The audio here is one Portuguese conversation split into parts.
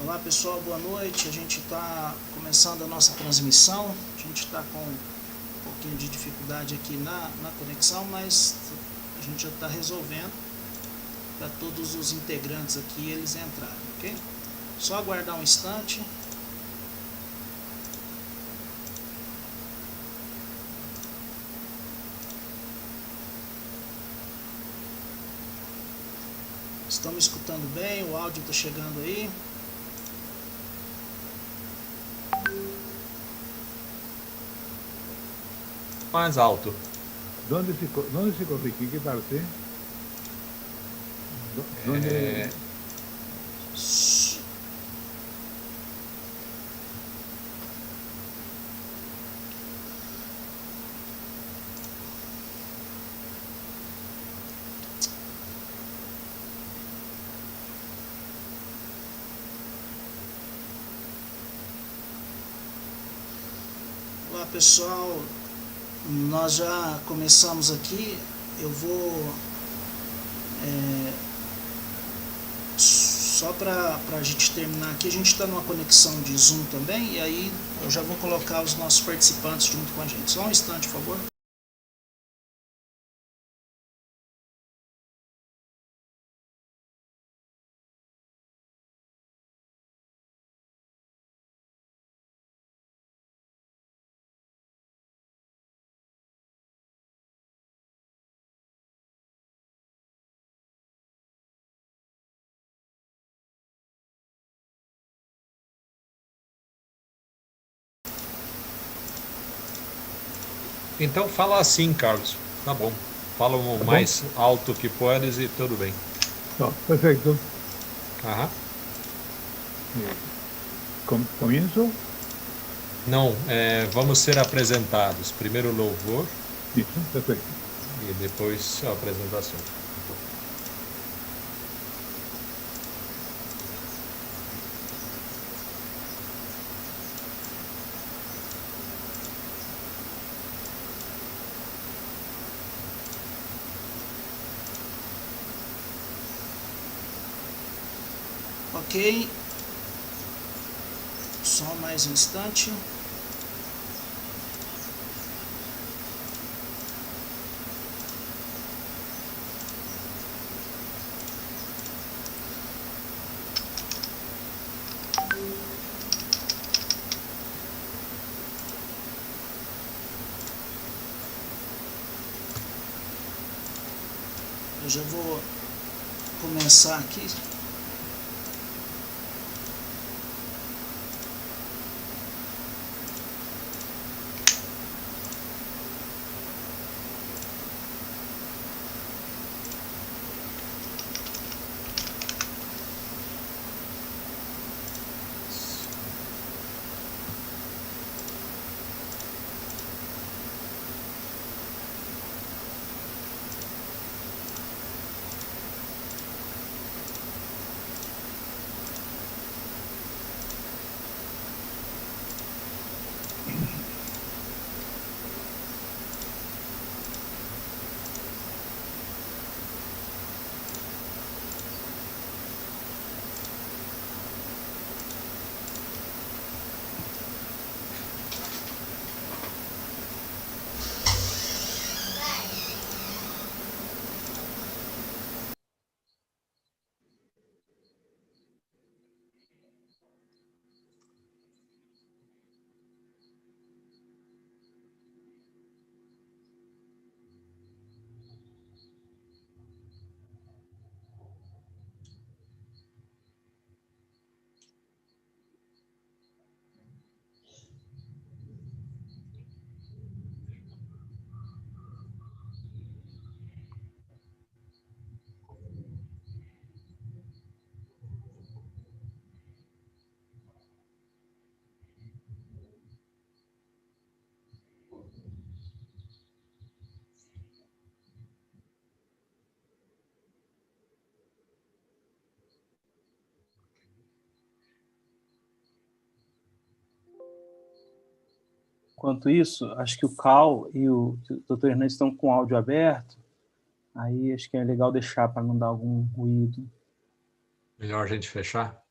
Olá pessoal, boa noite. A gente está começando a nossa transmissão. A gente está com um pouquinho de dificuldade aqui na conexão, mas a gente já está resolvendo para todos os integrantes aqui eles entrarem, ok? Só aguardar um instante. Estão me escutando bem? O áudio está chegando aí? Mais alto. ¿Dónde se corrige? ¿Qué parte? ¿Dónde? Olá pessoal, nós já começamos aqui. Eu vou só para a gente terminar aqui, a gente está numa conexão de Zoom também, e aí eu já vou colocar os nossos participantes junto com a gente. Só um instante, por favor. Então fala assim, Carlos. Tá bom. Fala o mais alto que puedes e tudo bem. No, perfecto. Aham. ¿Comienzo? Não, vamos ser apresentados. Primeiro o louvor Listo, perfecto. e depois a apresentação. Ok. Só mais um instante. Eu já vou começar aqui. Enquanto isso, acho que o Cal e o Dr. Hernandes estão com o áudio aberto, aí acho que é legal deixar para não dar algum ruído. Melhor a gente fechar?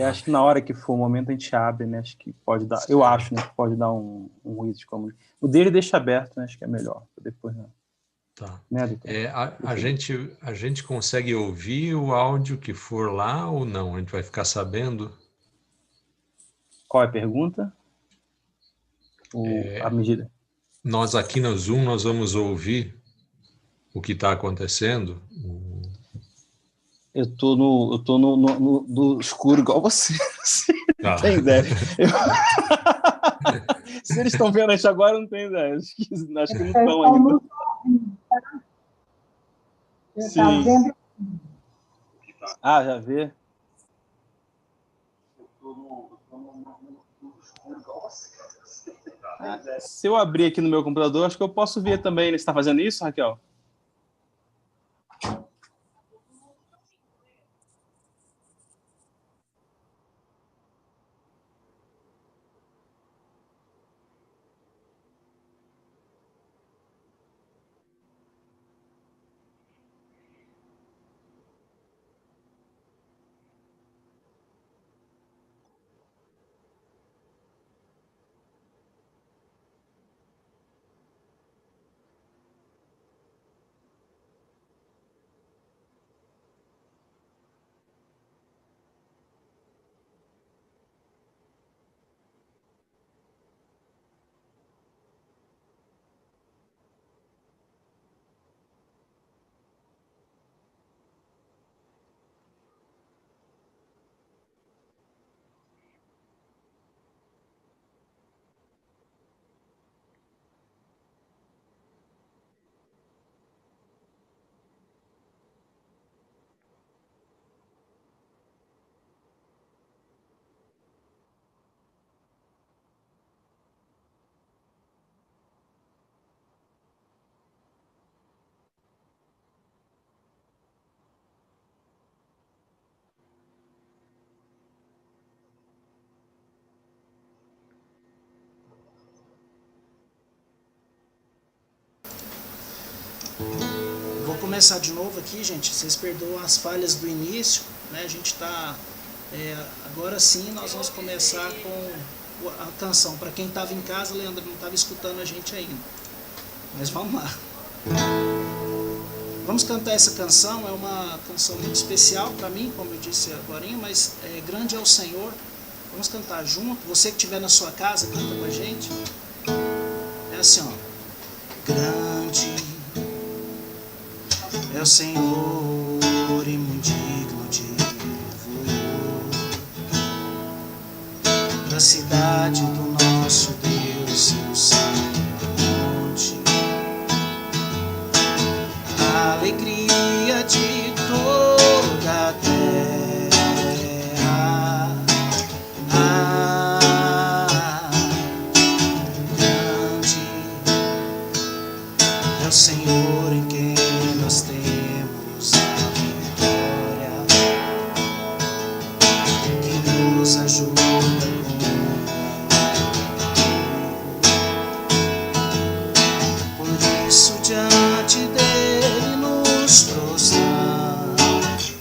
Acho que na hora que for o momento a gente abre, né? Acho que pode dar. Eu acho, né? Que pode dar um ruído de como. O dele deixa aberto, né? Acho que é melhor. Depois não. Tá. Né, doutor? A gente consegue ouvir o áudio que for lá ou não? A gente vai ficar sabendo? Qual é a pergunta? A medida. Nós aqui no Zoom nós vamos ouvir o que está acontecendo. Eu tô no escuro igual você. Você não tem ideia. Se eles estão vendo a gente agora, eu não tenho ideia. Acho que não estão ainda. Sim. Ah, já vê? Se eu abrir aqui no meu computador, acho que eu posso ver também. Você está fazendo isso, Raquel? Vou começar de novo aqui, gente. Vocês perdoam as falhas do início, né? A gente está... agora sim nós vamos começar com a canção. Para quem estava em casa, Leandro não estava escutando a gente ainda. Mas vamos lá. Vamos cantar essa canção. É uma canção muito especial para mim, como eu disse agora, mas grande é o Senhor. Vamos cantar junto. Você que estiver na sua casa, canta com a gente. É assim, ó. Grande é o Senhor e muito digno de louvor, da cidade do nosso Deus e o santo monte, a alegria de toda a terra. Grande é o Senhor em quem nós temos a vitória, que nos ajuda com por isso diante dele nos prostramos,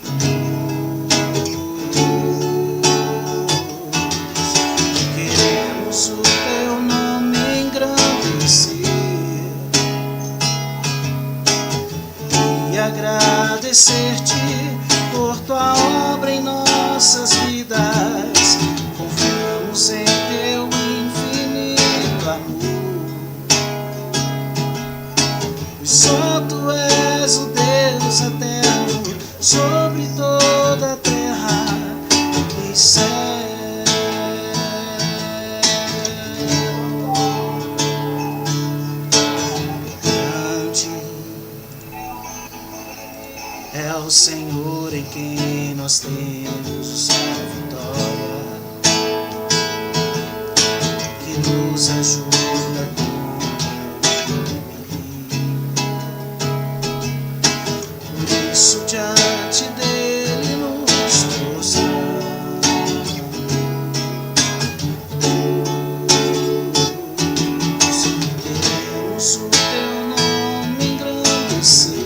queremos o teu nome engrandecer e agradecer-te por tua obra em nossas vidas. Confiamos em teu infinito amor, pois só tu és o Deus eterno sobre toda a terra e céu. É o Senhor em quem nós temos a vitória, que nos ajuda com o por isso diante dele nos prostramos, queremos o teu nome engrandecer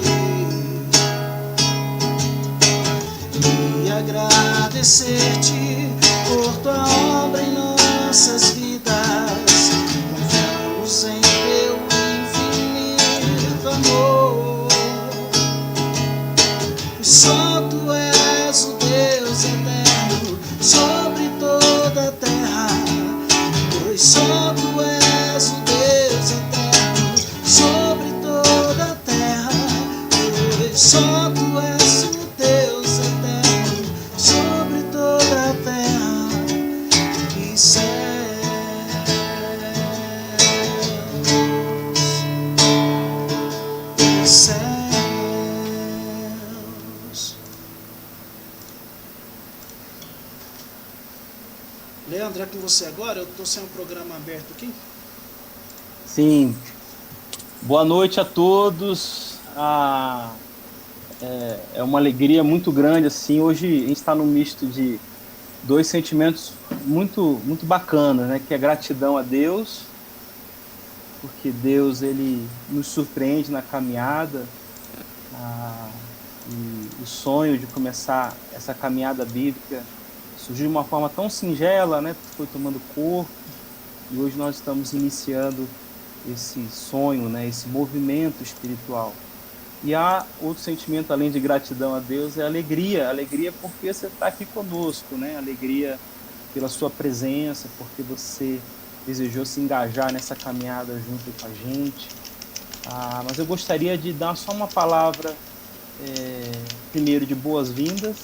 e agradecer-te nossas vidas, confiamos em teu infinito amor. E só tu és o Deus eterno sobre toda a terra, pois só tu és o Deus eterno sobre toda a terra, pois só tu és o Deus eterno sobre toda a terra e céus. Leandro, é com você agora? Eu estou sem o programa aberto aqui. Sim. Boa noite a todos. É uma alegria muito grande, assim. Hoje a gente está num misto de dois sentimentos muito, muito bacanas, né? Que é gratidão a Deus, porque Deus, ele nos surpreende na caminhada. E o sonho de começar essa caminhada bíblica surgiu de uma forma tão singela, né? Foi tomando corpo, e hoje nós estamos iniciando esse sonho, né? Esse movimento espiritual. E há outro sentimento, além de gratidão a Deus, é alegria. Alegria porque você está aqui conosco, né? Alegria pela sua presença, porque você desejou se engajar nessa caminhada junto com a gente. Mas eu gostaria de dar só uma palavra, primeiro, de boas-vindas.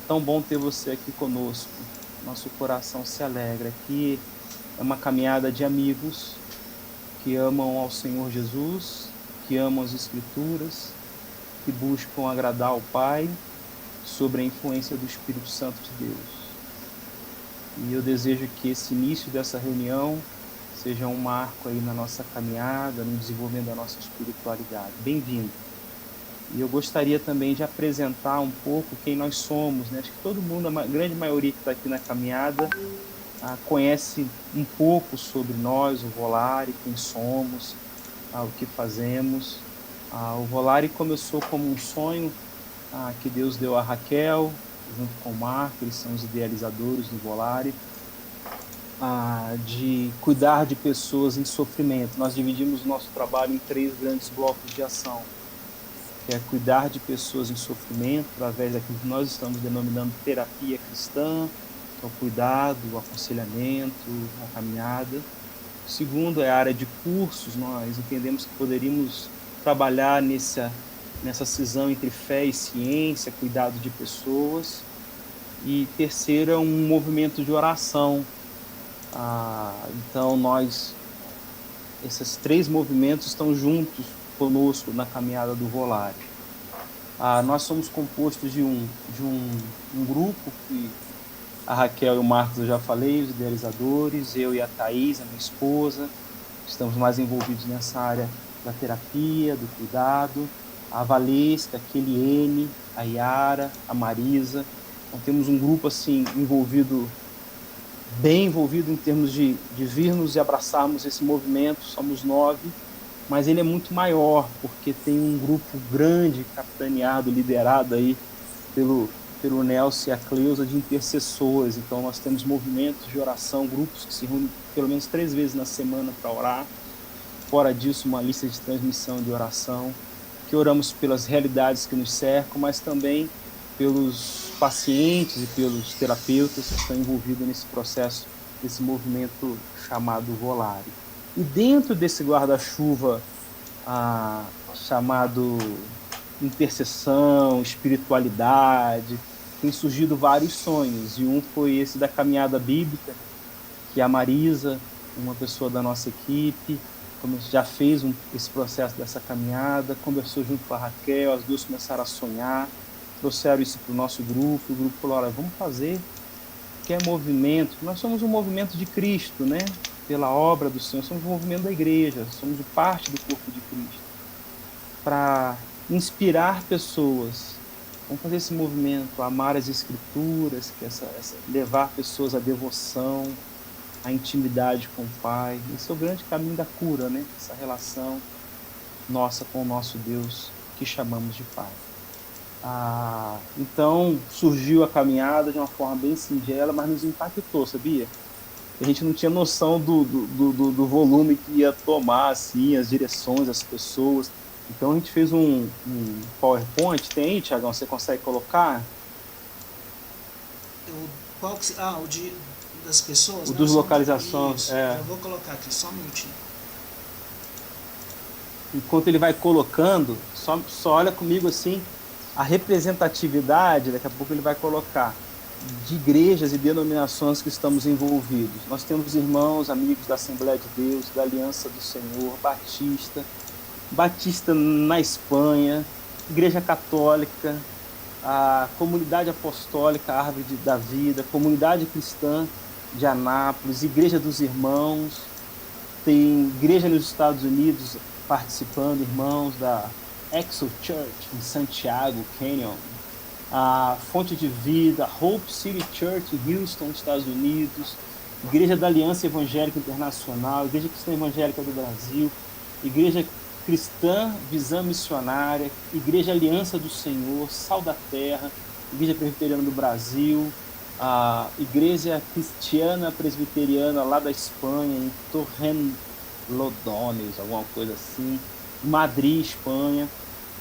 Tão bom ter você aqui conosco. Nosso coração se alegra. Aqui é uma caminhada de amigos que amam ao Senhor Jesus, que amam as Escrituras, que buscam agradar ao Pai sobre a influência do Espírito Santo de Deus. E eu desejo que esse início dessa reunião seja um marco aí na nossa caminhada, no desenvolvimento da nossa espiritualidade. Bem-vindo. E eu gostaria também de apresentar um pouco quem nós somos, né? Acho que todo mundo, a grande maioria que está aqui na caminhada, conhece um pouco sobre nós, o Volare, quem somos, o que fazemos. O Volare começou como um sonho que Deus deu a Raquel, junto com o Marco, eles são os idealizadores do Volare, de cuidar de pessoas em sofrimento. Nós dividimos o nosso trabalho em 3 grandes blocos de ação, que é cuidar de pessoas em sofrimento, através daquilo que nós estamos denominando terapia cristã, que é o cuidado, o aconselhamento, a caminhada. O segundo é a área de cursos. Nós entendemos que poderíamos trabalhar nessa cisão entre fé e ciência, cuidado de pessoas. E terceiro é um movimento de oração. Então esses 3 movimentos estão juntos conosco na caminhada do Volare. Nós somos compostos de um grupo que a Raquel e o Marcos eu já falei, os idealizadores, eu e a Thaís, a minha esposa, estamos mais envolvidos nessa área da terapia, do cuidado, a Valesca, a Keliene, a Yara, a Marisa. Então temos um grupo assim bem envolvido em termos de virmos e abraçarmos esse movimento. Somos 9, mas ele é muito maior, porque tem um grupo grande, capitaneado, liderado aí pelo Nelson e a Cleusa, de intercessores. Então nós temos movimentos de oração, grupos que se reúnem pelo menos 3 vezes na semana para orar. Fora disso, uma lista de transmissão de oração, que oramos pelas realidades que nos cercam, mas também pelos pacientes e pelos terapeutas que estão envolvidos nesse processo, desse movimento chamado Volare. E dentro desse guarda-chuva chamado intercessão, espiritualidade, tem surgido vários sonhos, e um foi esse da caminhada bíblica, que a Marisa, uma pessoa da nossa equipe, já fez esse processo dessa caminhada, conversou junto com a Raquel, as duas começaram a sonhar, trouxeram isso para o nosso grupo, o grupo falou: olha, vamos fazer, que é movimento, nós somos um movimento de Cristo, né? Pela obra do Senhor, somos um movimento da igreja, somos parte do corpo de Cristo, para inspirar pessoas. Vamos fazer esse movimento, amar as Escrituras, que levar pessoas à devoção, à intimidade com o Pai. Esse é o grande caminho da cura, né? Essa relação nossa com o nosso Deus, que chamamos de Pai. Então surgiu a caminhada de uma forma bem singela, mas nos impactou, sabia? A gente não tinha noção do volume que ia tomar, assim, as direções, as pessoas. Então a gente fez um PowerPoint. Tem aí, Tiagão? Você consegue colocar? Qual que, o de das pessoas? O né? dos Só- localizações, Isso, é. eu vou colocar aqui, só um minutinho. Enquanto ele vai colocando, só olha comigo assim, a representatividade, daqui a pouco ele vai colocar, de igrejas e denominações que estamos envolvidos. Nós temos irmãos, amigos da Assembleia de Deus, da Aliança do Senhor, Batista na Espanha, Igreja Católica, a Comunidade Apostólica Árvore da Vida, Comunidade Cristã de Anápolis, Igreja dos Irmãos, tem igreja nos Estados Unidos participando, irmãos da Exo Church em Santiago, Canyon, a Fonte de Vida, Hope City Church em Houston, Estados Unidos, Igreja da Aliança Evangélica Internacional, Igreja Cristã Evangélica do Brasil, Igreja Cristã Visão Missionária, Igreja Aliança do Senhor, Sal da Terra, Igreja Presbiteriana do Brasil, a Igreja Cristiana Presbiteriana lá da Espanha, em Torrelodones, alguma coisa assim, Madrid, Espanha,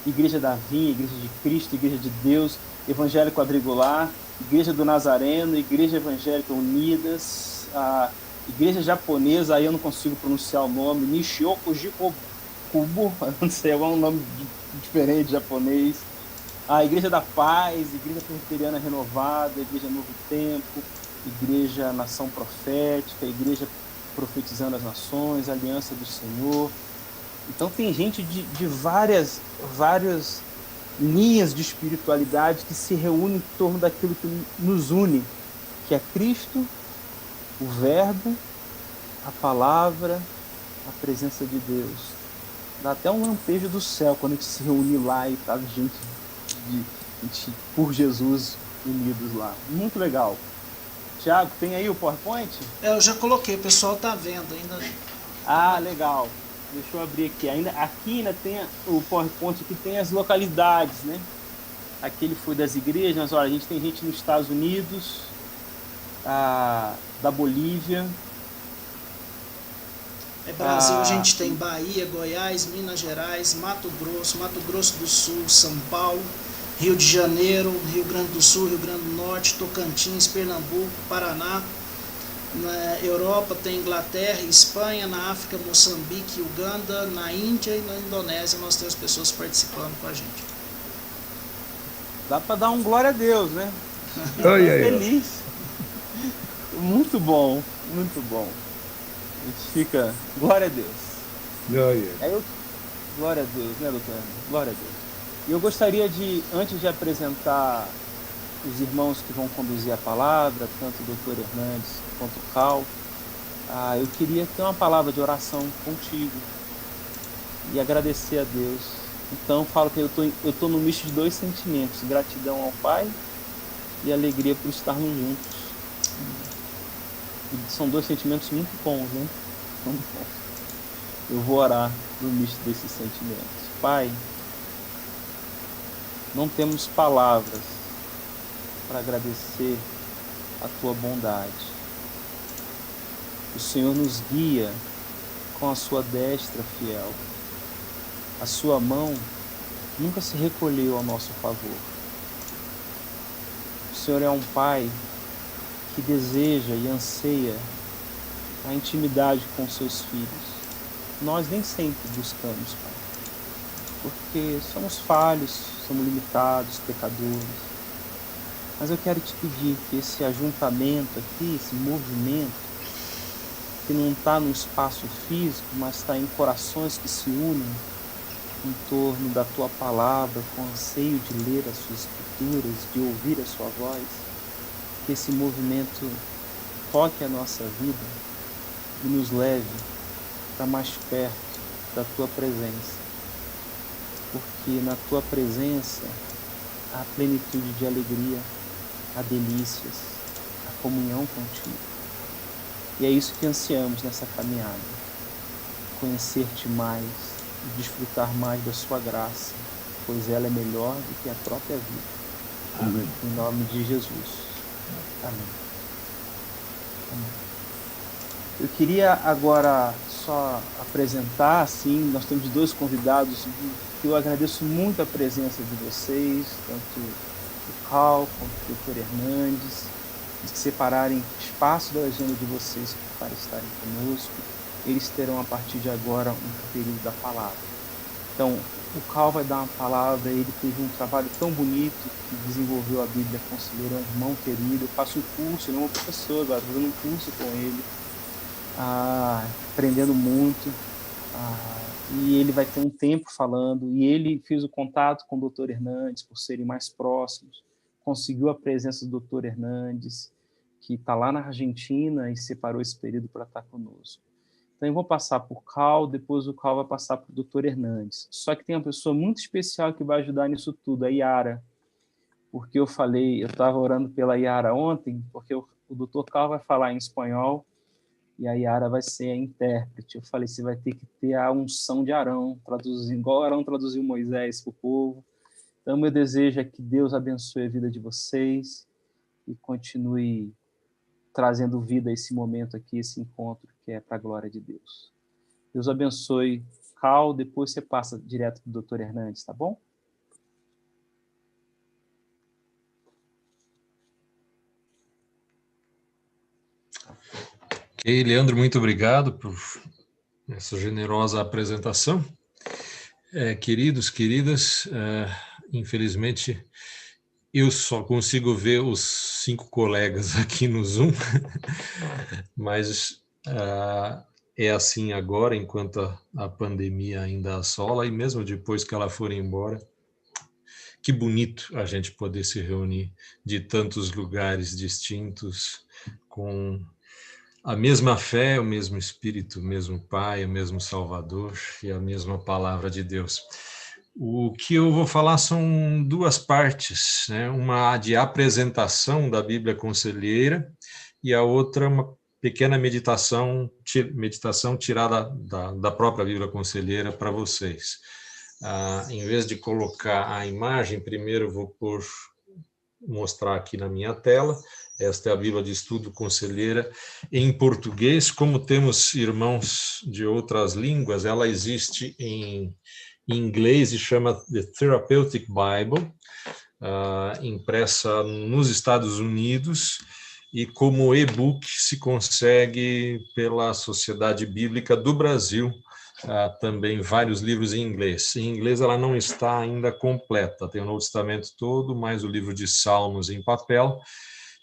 Igreja da Vinha, Igreja de Cristo, Igreja de Deus, Evangelho Quadrangular, Igreja do Nazareno, Igreja Evangélica Unidas, a Igreja Japonesa, aí eu não consigo pronunciar o nome, Nishioku Jikokubo, não sei, algum nome diferente japonês, a Igreja da Paz, Igreja Presbiteriana Renovada, Igreja Novo Tempo, Igreja Nação Profética, Igreja Profetizando as Nações, Aliança do Senhor. Então tem gente de várias linhas de espiritualidade que se reúnem em torno daquilo que nos une, que é Cristo, o Verbo, a Palavra, a presença de Deus. Dá até um lampejo do céu quando a gente se reúne lá e tá gente por Jesus unidos lá. Muito legal. Tiago, tem aí o PowerPoint? Eu já coloquei, o pessoal tá vendo ainda. Ah, legal. Deixa eu abrir aqui. Aqui ainda tem o PowerPoint, que tem as localidades, né? Aquele foi das igrejas, mas olha, a gente tem gente nos Estados Unidos, da Bolívia. Brasil, a gente tem Bahia, Goiás, Minas Gerais, Mato Grosso do Sul, São Paulo, Rio de Janeiro, Rio Grande do Sul, Rio Grande do Norte, Tocantins, Pernambuco, Paraná. Na Europa tem Inglaterra, Espanha, na África, Moçambique, Uganda, na Índia e na Indonésia nós temos pessoas participando com a gente. Dá para dar um glória a Deus, né? Feliz. Muito bom, muito bom. A gente fica, glória a Deus. Glória a Deus, né, doutor? Glória a Deus. E eu gostaria de, antes de apresentar os irmãos que vão conduzir a palavra, tanto o doutor Hernandes quanto o Cal, eu queria ter uma palavra de oração contigo e agradecer a Deus. Então, falo que eu tô no misto de dois sentimentos, gratidão ao Pai e alegria por estarmos juntos. E são dois sentimentos muito bons, né? Muito bons. Eu vou orar no misto desses sentimentos. Pai, não temos palavras para agradecer a tua bondade. O Senhor nos guia com a sua destra fiel. A sua mão nunca se recolheu ao nosso favor. O Senhor é um Pai que deseja e anseia a intimidade com seus filhos. Nós nem sempre buscamos, Pai, porque somos falhos, somos limitados, pecadores. Mas eu quero te pedir que esse ajuntamento aqui, esse movimento, que não está no espaço físico, mas está em corações que se unem em torno da tua palavra, com anseio de ler as suas escrituras, de ouvir a sua voz, que esse movimento toque a nossa vida e nos leve para mais perto da tua presença, porque na tua presença há plenitude de alegria, há delícias, há comunhão contigo. E é isso que ansiamos nessa caminhada, conhecer-te mais e desfrutar mais da sua graça, pois ela é melhor do que a própria vida. Amém. Em nome de Jesus. Amém. Amém. Eu queria agora só apresentar, assim, nós temos 2 convidados que eu agradeço muito a presença de vocês, tanto o Cal quanto o Dr. Hernandes, de separarem espaço da agenda de vocês para estarem conosco. Eles terão, a partir de agora, um período da palavra. Então, o Cal vai dar uma palavra, ele teve um trabalho tão bonito que desenvolveu a Bíblia Conselheira, um irmão querido. Eu faço o curso, ele é uma professora, agora estou fazendo um curso com ele, aprendendo muito. E ele vai ter um tempo falando, e ele fez o contato com o Dr. Hernandes, por serem mais próximos, conseguiu a presença do Dr. Hernandes, que está lá na Argentina e separou esse período para estar conosco. Então, eu vou passar por Cal, depois o Cal vai passar para o Dr. Hernandes. Só que tem uma pessoa muito especial que vai ajudar nisso tudo, a Yara. Porque eu estava orando pela Yara ontem, porque o Dr. Cal vai falar em espanhol e a Yara vai ser a intérprete. Eu falei, você vai ter que ter a unção de Arão, traduzindo, igual Arão traduziu Moisés para o povo. Então, meu desejo é que Deus abençoe a vida de vocês e continue trazendo vida a esse momento aqui, esse encontro que é para a glória de Deus. Deus abençoe. Cal, depois você passa direto para o Dr. Hernandes, tá bom? Ok, Leandro, muito obrigado por essa generosa apresentação. Queridos, queridas, infelizmente eu só consigo ver os 5 colegas aqui no Zoom, mas é assim agora, enquanto a pandemia ainda assola, e mesmo depois que ela for embora. Que bonito a gente poder se reunir de tantos lugares distintos, com a mesma fé, o mesmo Espírito, o mesmo Pai, o mesmo Salvador e a mesma Palavra de Deus. O que eu vou falar são 2 partes, né? Uma de apresentação da Bíblia Conselheira e a outra uma pequena meditação tirada da própria Bíblia Conselheira para vocês. Em vez de colocar a imagem, primeiro eu vou mostrar aqui na minha tela. Esta é a Bíblia de Estudo Conselheira em português. Como temos irmãos de outras línguas, ela existe em inglês e chama The Therapeutic Bible, impressa nos Estados Unidos, e como e-book se consegue pela Sociedade Bíblica do Brasil, também vários livros em inglês. Em inglês ela não está ainda completa, tem o Novo Testamento todo, mais o livro de Salmos em papel,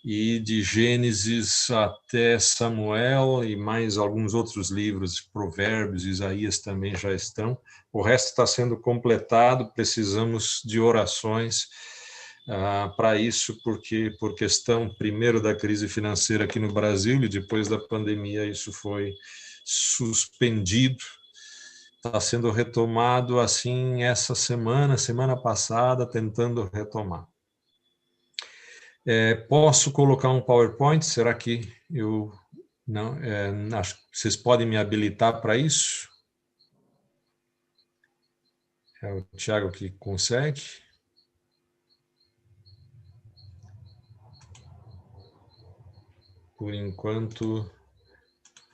e de Gênesis até Samuel e mais alguns outros livros, Provérbios, Isaías também já estão. O resto está sendo completado, precisamos de orações para isso, porque por questão, primeiro, da crise financeira aqui no Brasil e depois da pandemia, isso foi suspendido. Está sendo retomado assim essa semana passada, tentando retomar. Posso colocar um PowerPoint? Será que eu não? Acho que vocês podem me habilitar para isso? É o Tiago que consegue. Por enquanto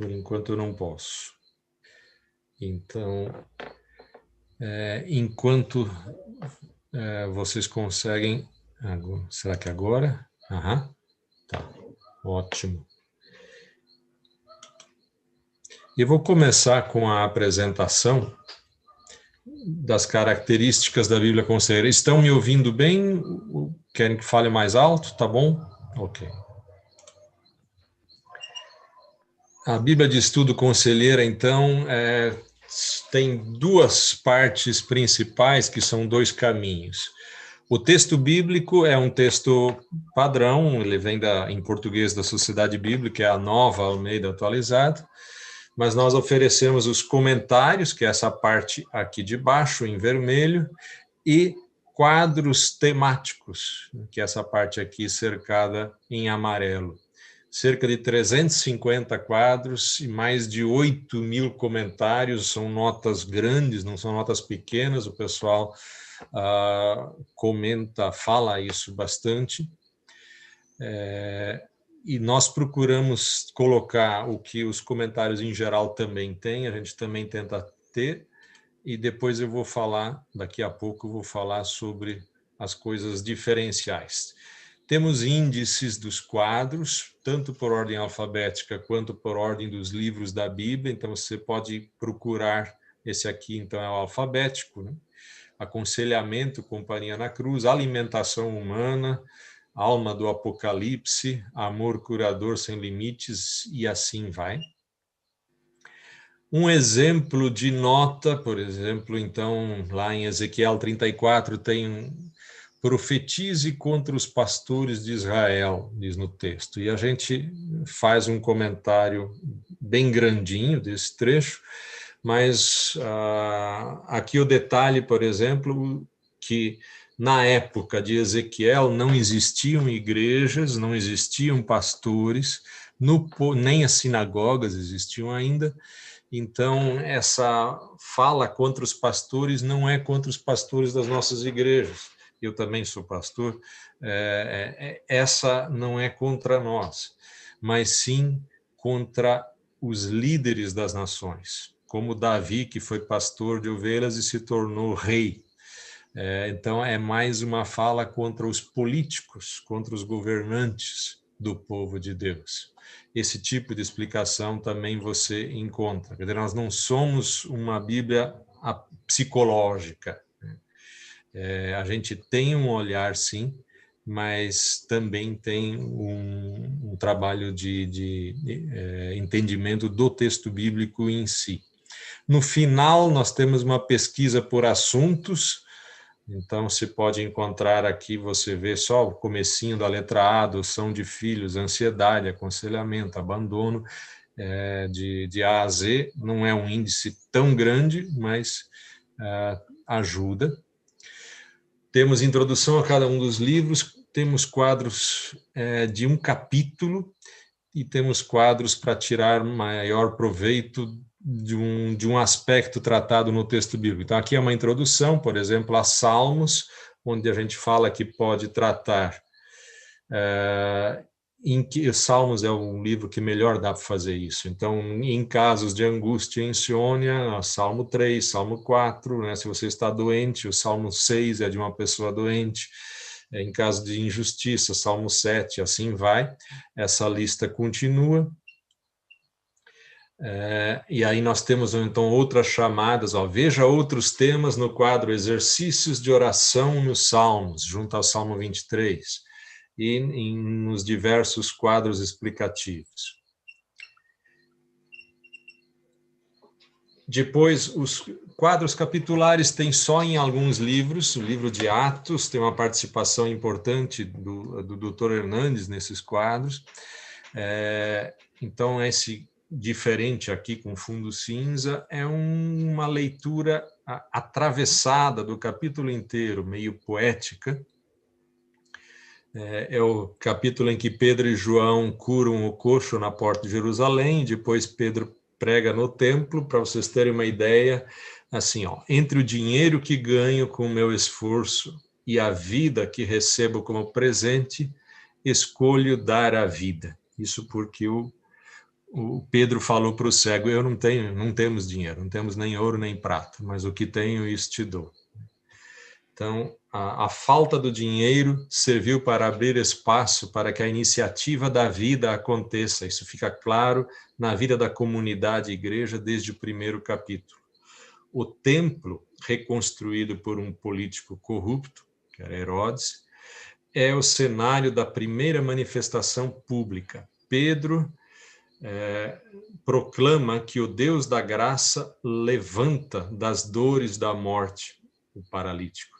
eu não posso. Então, enquanto vocês conseguem... Será que agora? Tá, ótimo. E vou começar com a apresentação das características da Bíblia Conselheira. Estão me ouvindo bem? Querem que fale mais alto? Tá bom? Ok. A Bíblia de Estudo Conselheira, então, tem 2 partes principais, que são 2 caminhos. O texto bíblico é um texto padrão, ele vem em português da Sociedade Bíblica, é a Nova Almeida Atualizada, mas nós oferecemos os comentários, que é essa parte aqui de baixo, em vermelho, e quadros temáticos, que é essa parte aqui cercada em amarelo. Cerca de 350 quadros e mais de 8.000 comentários, são notas grandes, não são notas pequenas, o pessoal comenta, fala isso bastante. E nós procuramos colocar o que os comentários em geral também têm, a gente também tenta ter, e depois eu vou falar, daqui a pouco eu vou falar sobre as coisas diferenciais. Temos índices dos quadros, tanto por ordem alfabética quanto por ordem dos livros da Bíblia, então você pode procurar, esse aqui então é o alfabético, né? Aconselhamento, Companhia na Cruz, Alimentação Humana, Alma do Apocalipse, Amor Curador Sem Limites, e assim vai. Um exemplo de nota, por exemplo, então, lá em Ezequiel 34, tem profetize contra os pastores de Israel, diz no texto. E a gente faz um comentário bem grandinho desse trecho, mas aqui o detalhe, por exemplo, que na época de Ezequiel não existiam igrejas, não existiam pastores, nem as sinagogas existiam ainda. Então, essa fala contra os pastores não é contra os pastores das nossas igrejas. Eu também sou pastor. Essa não é contra nós, mas sim contra os líderes das nações, como Davi, que foi pastor de ovelhas e se tornou rei. Então, é mais uma fala contra os políticos, contra os governantes do povo de Deus. Esse tipo de explicação também você encontra. Quer dizer, nós não somos uma Bíblia psicológica. A gente tem um olhar, sim, mas também tem um trabalho de entendimento do texto bíblico em si. No final, nós temos uma pesquisa por assuntos. Então, você pode encontrar aqui, você vê só o comecinho da letra A, adoção de filhos, ansiedade, aconselhamento, abandono, de A a Z. Não é um índice tão grande, mas ajuda. Temos introdução a cada um dos livros, temos quadros de um capítulo e temos quadros para tirar maior proveito de um aspecto tratado no texto bíblico. Então, aqui é uma introdução, por exemplo, a Salmos, onde a gente fala que pode tratar Salmos é um livro que melhor dá para fazer isso. Então, em casos de angústia e insônia, Salmo 3, Salmo 4, né? Se você está doente, o Salmo 6 é de uma pessoa doente. Em caso de injustiça, Salmo 7, assim vai. Essa lista continua. E aí nós temos, então, outras chamadas. Veja outros temas no quadro Exercícios de Oração nos Salmos, junto ao Salmo 23. E nos diversos quadros explicativos. Depois, os quadros capitulares tem só em alguns livros. O livro de Atos tem uma participação importante do Dr. Hernandes nesses quadros. Então, esse diferente aqui com fundo cinza é uma leitura atravessada do capítulo inteiro, meio poética. É o capítulo em que Pedro e João curam o coxo na porta de Jerusalém, depois Pedro prega no templo. Para vocês terem uma ideia, assim, entre o dinheiro que ganho com o meu esforço e a vida que recebo como presente, escolho dar a vida. Isso porque o Pedro falou para o cego: não temos dinheiro, não temos nem ouro nem prata, mas o que tenho, isso te dou. Então, a falta do dinheiro serviu para abrir espaço para que a iniciativa da vida aconteça. Isso fica claro na vida da comunidade igreja desde o primeiro capítulo. O templo, reconstruído por um político corrupto, que era Herodes, é o cenário da primeira manifestação pública. Pedro proclama que o Deus da graça levanta das dores da morte o paralítico.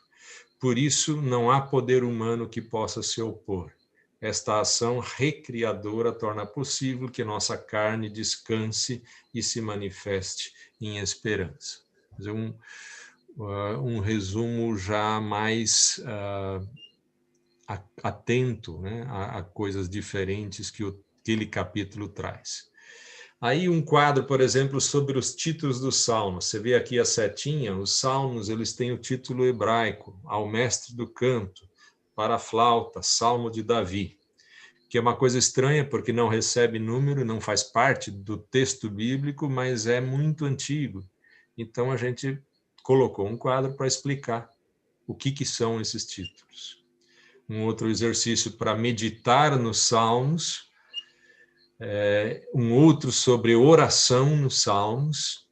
Por isso, não há poder humano que possa se opor. Esta ação recriadora torna possível que nossa carne descanse e se manifeste em esperança. Um resumo já mais atento, né, a coisas diferentes que aquele capítulo traz. Aí um quadro, por exemplo, sobre os títulos dos salmos. Você vê aqui a setinha, os salmos, eles têm o título hebraico: Ao Mestre do Canto, para a Flauta, Salmo de Davi. que é uma coisa estranha, porque não recebe número, não faz parte do texto bíblico, mas é muito antigo. Então, a gente colocou um quadro para explicar o que são esses títulos. Um outro exercício para meditar nos Salmos, um outro sobre oração nos Salmos.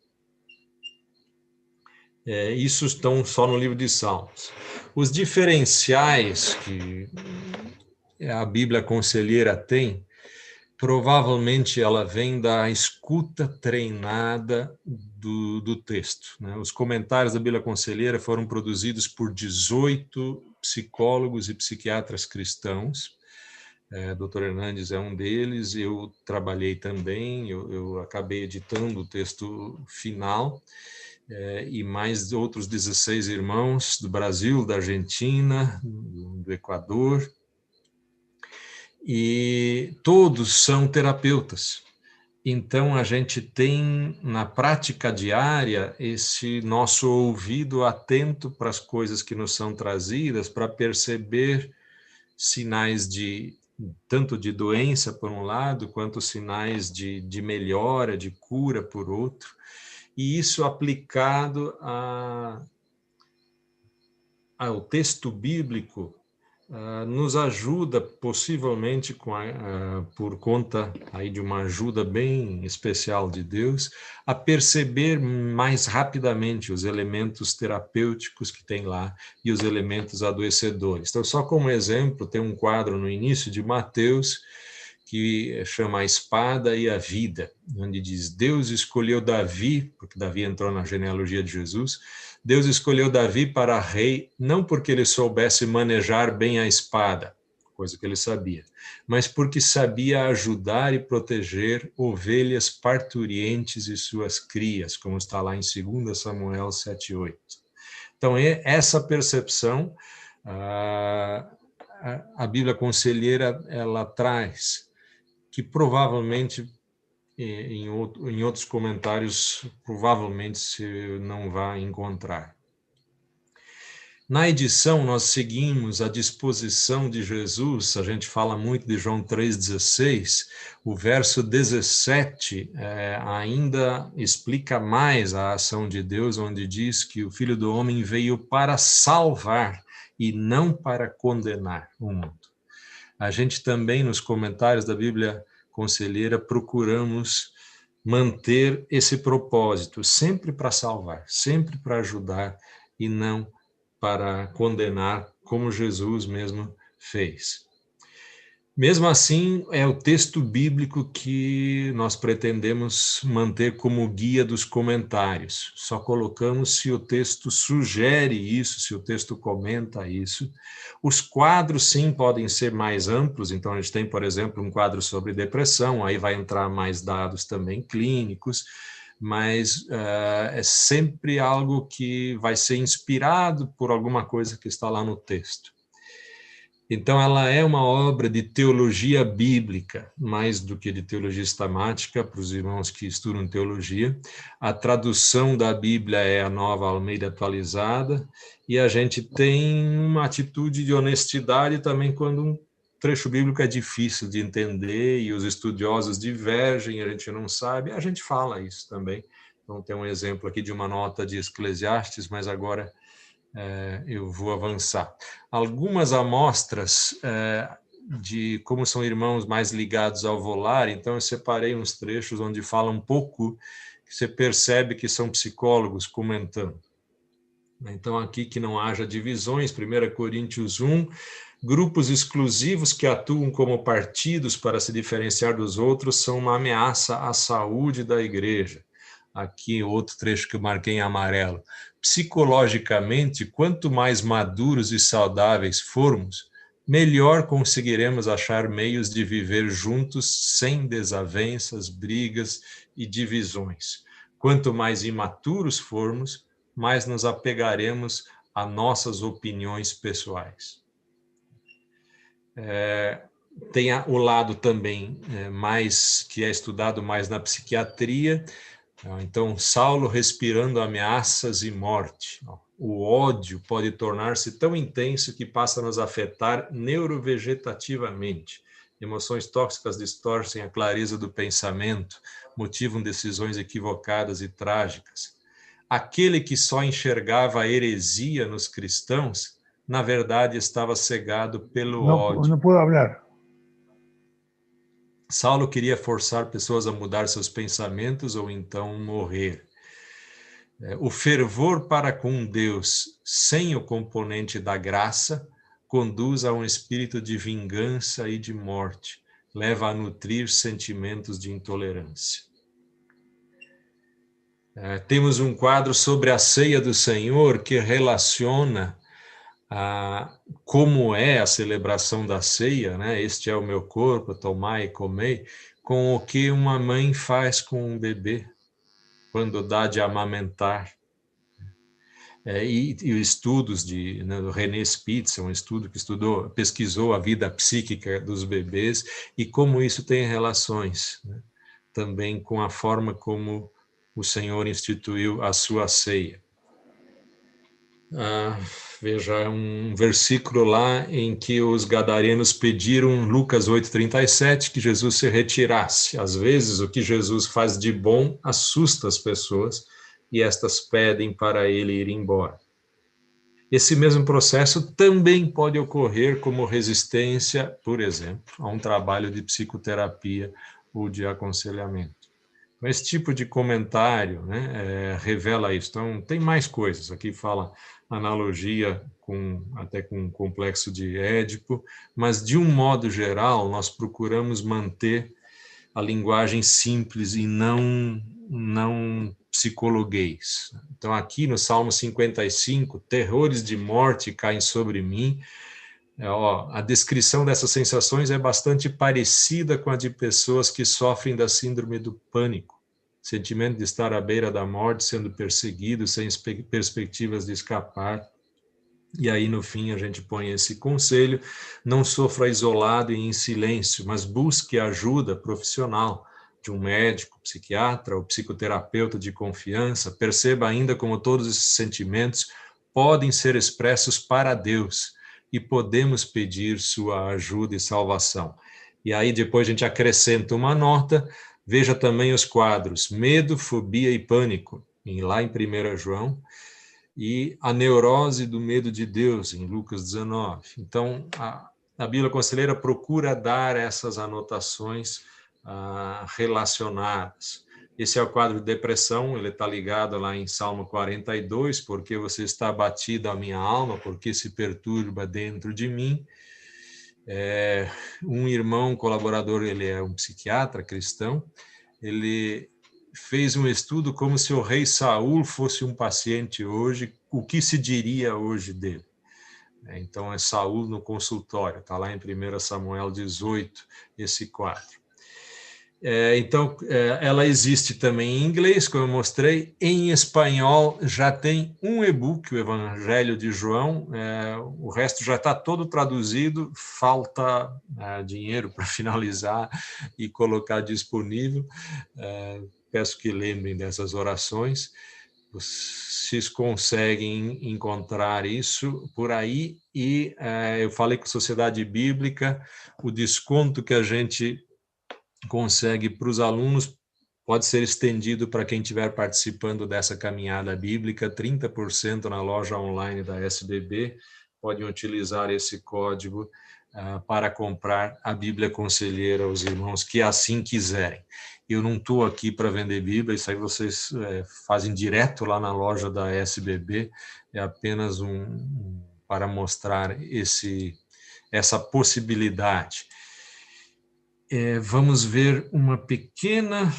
Isso estão só no livro de Salmos. Os diferenciais que a Bíblia Conselheira tem, provavelmente ela vem da escuta treinada do texto, né? Os comentários da Bíblia Conselheira foram produzidos por 18 psicólogos e psiquiatras cristãos. Dr. Hernandes é um deles, eu trabalhei também, eu acabei editando o texto final, e mais outros 16 irmãos do Brasil, da Argentina, do Equador, e todos são terapeutas. Então, a gente tem, na prática diária, esse nosso ouvido atento para as coisas que nos são trazidas, para perceber sinais tanto de doença, por um lado, quanto sinais de melhora, de cura, por outro. E isso aplicado ao texto bíblico, nos ajuda, possivelmente por conta aí de uma ajuda bem especial de Deus, a perceber mais rapidamente os elementos terapêuticos que tem lá e os elementos adoecedores. Então, só como exemplo, tem um quadro no início de Mateus que chama A Espada e a Vida, onde diz: Deus escolheu Davi, porque Davi entrou na genealogia de Jesus, Deus escolheu Davi para rei, não porque ele soubesse manejar bem a espada, coisa que ele sabia, mas porque sabia ajudar e proteger ovelhas parturientes e suas crias, como está lá em 2 Samuel 7:8. Então, essa percepção, a Bíblia Conselheira, ela traz, que provavelmente, em outros comentários, provavelmente se não vai encontrar. Na edição, nós seguimos a disposição de Jesus, a gente fala muito de João 3,16, o verso 17 ainda explica mais a ação de Deus, onde diz que o Filho do Homem veio para salvar e não para condenar o mundo. A gente também, nos comentários da Bíblia Conselheira, procuramos manter esse propósito, sempre para salvar, sempre para ajudar e não para condenar, como Jesus mesmo fez. Mesmo assim, é o texto bíblico que nós pretendemos manter como guia dos comentários. Só colocamos se o texto sugere isso, se o texto comenta isso. Os quadros, sim, podem ser mais amplos. Então, a gente tem, por exemplo, um quadro sobre depressão, aí vai entrar mais dados também clínicos, mas é sempre algo que vai ser inspirado por alguma coisa que está lá no texto. Então, ela é uma obra de teologia bíblica, mais do que de teologia sistemática, para os irmãos que estudam teologia. A tradução da Bíblia é a Nova Almeida Atualizada, e a gente tem uma atitude de honestidade também quando um trecho bíblico é difícil de entender e os estudiosos divergem, a gente não sabe, a gente fala isso também. Então, tem um exemplo aqui de uma nota de Eclesiastes, mas agora eu vou avançar. Algumas amostras de como são irmãos mais ligados ao volar, então eu separei uns trechos onde fala um pouco, que você percebe que são psicólogos comentando. Então, aqui que não haja divisões, 1 Coríntios 1, grupos exclusivos que atuam como partidos para se diferenciar dos outros são uma ameaça à saúde da igreja. Aqui outro trecho que eu marquei em amarelo. Psicologicamente, quanto mais maduros e saudáveis formos, melhor conseguiremos achar meios de viver juntos sem desavenças, brigas e divisões. Quanto mais imaturos formos, mais nos apegaremos a nossas opiniões pessoais. Tem o lado também mais que é estudado mais na psiquiatria. Então, Saulo respirando ameaças e morte. O ódio pode tornar-se tão intenso que passa a nos afetar neurovegetativamente. Emoções tóxicas distorcem a clareza do pensamento, motivam decisões equivocadas e trágicas. Aquele que só enxergava a heresia nos cristãos, na verdade estava cegado pelo ódio. No puedo hablar. Saulo queria forçar pessoas a mudar seus pensamentos ou então morrer. O fervor para com Deus, sem o componente da graça, conduz a um espírito de vingança e de morte, leva a nutrir sentimentos de intolerância. Temos um quadro sobre a ceia do Senhor que relaciona como é a celebração da ceia, né? Este é o meu corpo, tomai e comei, com o que uma mãe faz com um bebê quando dá de amamentar. E estudos do René Spitz, um estudo que pesquisou a vida psíquica dos bebês e como isso tem relações, né, também com a forma como o Senhor instituiu a sua ceia. Veja um versículo lá em que os gadarenos pediram, Lucas 8:37, que Jesus se retirasse. Às vezes, o que Jesus faz de bom assusta as pessoas e estas pedem para ele ir embora. Esse mesmo processo também pode ocorrer como resistência, por exemplo, a um trabalho de psicoterapia ou de aconselhamento. Então, esse tipo de comentário, né, revela isso. Então, tem mais coisas. Aqui fala analogia até com o complexo de Édipo, mas, de um modo geral, nós procuramos manter a linguagem simples e não psicologuês. Então, aqui no Salmo 55, terrores de morte caem sobre mim. A descrição dessas sensações é bastante parecida com a de pessoas que sofrem da síndrome do pânico. Sentimento de estar à beira da morte, sendo perseguido, sem perspectivas de escapar. E aí, no fim, a gente põe esse conselho: não sofra isolado e em silêncio, mas busque ajuda profissional de um médico, psiquiatra ou psicoterapeuta de confiança. Perceba ainda como todos esses sentimentos podem ser expressos para Deus e podemos pedir sua ajuda e salvação. E aí, depois a gente acrescenta uma nota. Veja também os quadros medo, fobia e pânico, lá em 1 João, e a neurose do medo de Deus, em Lucas 19. Então, a Bíblia Conselheira procura dar essas anotações relacionadas. Esse é o quadro de depressão, ele está ligado lá em Salmo 42, porque você está abatido a minha alma, porque se perturba dentro de mim. Um irmão colaborador, ele é um psiquiatra cristão, ele fez um estudo como se o rei Saul fosse um paciente hoje, o que se diria hoje dele. Então, é Saul no consultório, está lá em 1 Samuel 18, esse quadro. Então, ela existe também em inglês, como eu mostrei. Em espanhol, já tem um e-book, o Evangelho de João. O resto já está todo traduzido, falta dinheiro para finalizar e colocar disponível. Peço que lembrem dessas orações. Vocês conseguem encontrar isso por aí. E eu falei com a Sociedade Bíblica, o desconto que a gente consegue para os alunos pode ser estendido para quem estiver participando dessa caminhada bíblica, 30% na loja online da SBB. Podem utilizar esse código para comprar a Bíblia Conselheira aos irmãos que assim quiserem. Eu não estou aqui para vender Bíblia, isso aí vocês fazem direto lá na loja da SBB, é apenas para mostrar essa possibilidade. Vamos ver uma pequena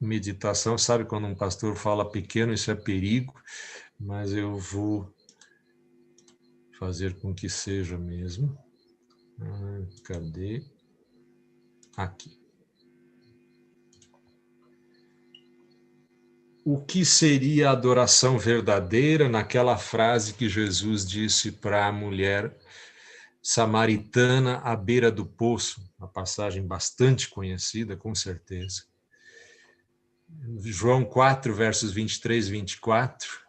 meditação. Sabe quando um pastor fala pequeno, isso é perigo, mas eu vou fazer com que seja mesmo. Cadê? Aqui. O que seria a adoração verdadeira naquela frase que Jesus disse para a mulher samaritana à beira do poço, uma passagem bastante conhecida, com certeza. João 4, versos 23 e 24,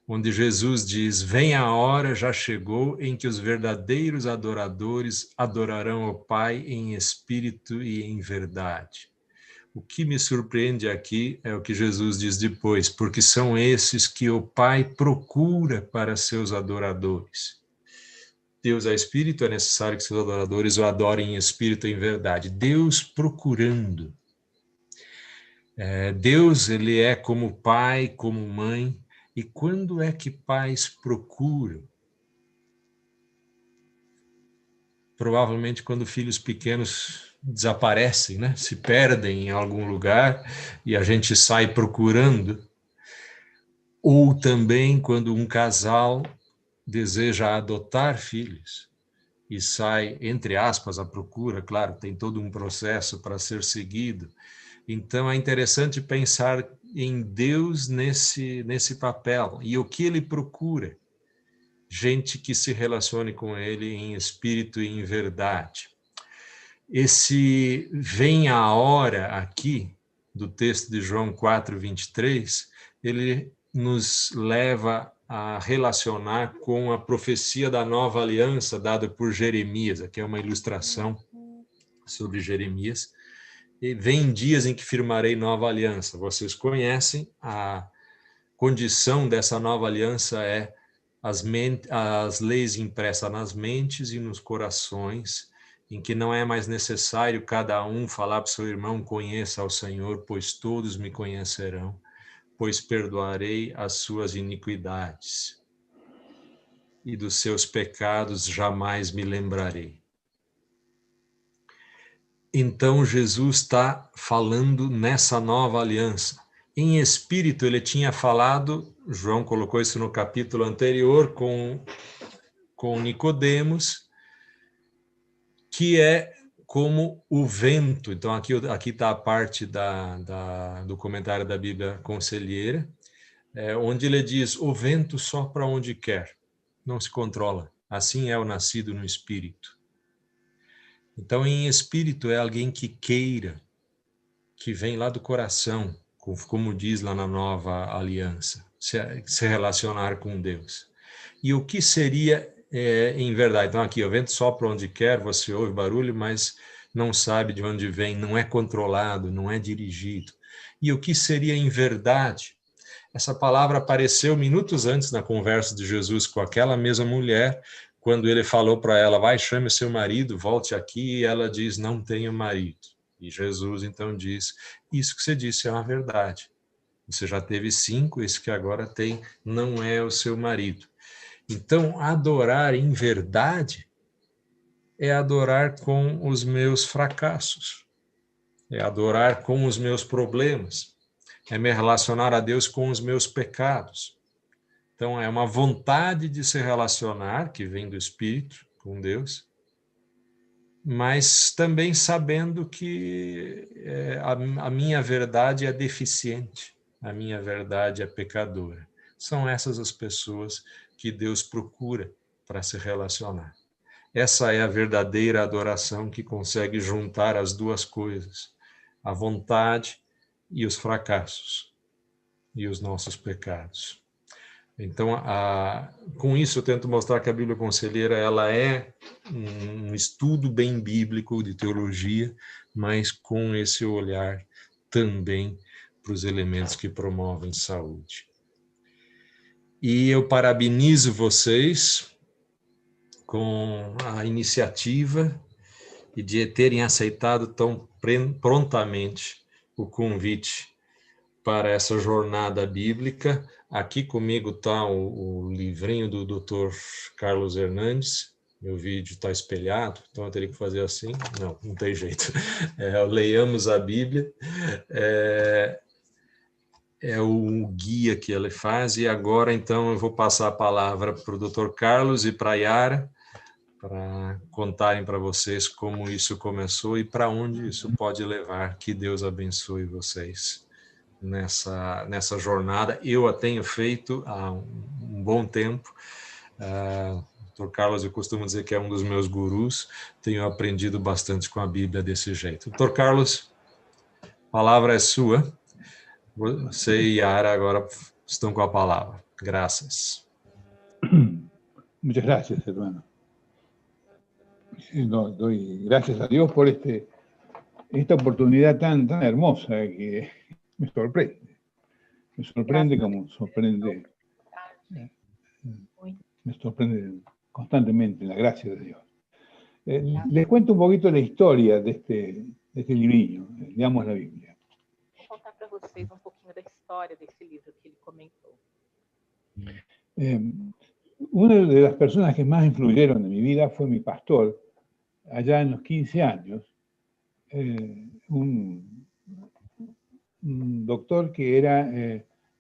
onde Jesus diz: vem a hora, já chegou, em que os verdadeiros adoradores adorarão o Pai em espírito e em verdade. O que me surpreende aqui é o que Jesus diz depois, porque são esses que o Pai procura para seus adoradores. Deus é espírito, é necessário que seus adoradores o adorem em espírito e em verdade. Deus procurando. Deus, ele é como pai, como mãe. E quando é que pais procuram? Provavelmente quando filhos pequenos desaparecem, né? Se perdem em algum lugar e a gente sai procurando. Ou também quando um casal deseja adotar filhos e sai, entre aspas, à procura, claro, tem todo um processo para ser seguido. Então é interessante pensar em Deus nesse papel. E o que ele procura? Gente que se relacione com ele em espírito e em verdade. Esse vem a hora aqui, do texto de João 4:23, ele nos leva a relacionar com a profecia da nova aliança dada por Jeremias. Aqui é uma ilustração sobre Jeremias. E vem dias em que firmarei nova aliança. Vocês conhecem, a condição dessa nova aliança é as leis impressas nas mentes e nos corações, em que não é mais necessário cada um falar para o seu irmão: conheça ao Senhor, pois todos me conhecerão, pois perdoarei as suas iniquidades, e dos seus pecados jamais me lembrarei. Então Jesus está falando nessa nova aliança. Em espírito ele tinha falado, João colocou isso no capítulo anterior com Nicodemos, que é como o vento. Então aqui está a parte do comentário da Bíblia Conselheira, onde ele diz: o vento sopra onde quer, não se controla. Assim é o nascido no espírito. Então, em espírito é alguém que queira, que vem lá do coração, como diz lá na nova aliança, se relacionar com Deus. E o que seria em verdade? Então, aqui, o vento sopra onde quer, você ouve barulho, mas não sabe de onde vem, não é controlado, não é dirigido. E o que seria em verdade? Essa palavra apareceu minutos antes na conversa de Jesus com aquela mesma mulher, quando ele falou para ela: vai, chame seu marido, volte aqui, e ela diz: não tenho marido. E Jesus então diz: isso que você disse é uma verdade. Você já teve 5, esse que agora tem não é o seu marido. Então, adorar em verdade é adorar com os meus fracassos, é adorar com os meus problemas, é me relacionar a Deus com os meus pecados. Então, é uma vontade de se relacionar, que vem do Espírito, com Deus, mas também sabendo que a minha verdade é deficiente, a minha verdade é pecadora. São essas as pessoas que Deus procura para se relacionar. Essa é a verdadeira adoração que consegue juntar as duas coisas, a vontade e os fracassos, e os nossos pecados. Então, com isso eu tento mostrar que a Bíblia Conselheira ela é um estudo bem bíblico de teologia, mas com esse olhar também para os elementos que promovem saúde. E eu parabenizo vocês com a iniciativa e de terem aceitado tão prontamente o convite para essa jornada bíblica. Aqui comigo está o livrinho do Dr. Carlos Hernandes. Meu vídeo está espelhado, então eu teria que fazer assim. Não tem jeito. Leiamos a Bíblia. É o guia que ele faz. E agora, então, eu vou passar a palavra para o Dr. Carlos e para a Yara, para contarem para vocês como isso começou e para onde isso pode levar. Que Deus abençoe vocês nessa jornada. Eu a tenho feito há um bom tempo. Dr. Carlos, eu costumo dizer que é um dos meus gurus. Tenho aprendido bastante com a Bíblia desse jeito. Dr. Carlos, a palavra é sua. Você e Yara agora estão com a palavra. Graças. Muchas gracias, hermano. No, doy gracias a Dios por esta oportunidad tan hermosa que me sorprende. Me sorprende como sorprende, me sorprende constantemente la gracia de Dios. Les cuento un poquito la historia de este librillo, Leamos la Biblia. Vou contar para vocês um pouquinho da história desse livro que ele comentou. Una de las personas que más influyeron en mi vida fue mi pastor, allá en los 15 años, un doctor que era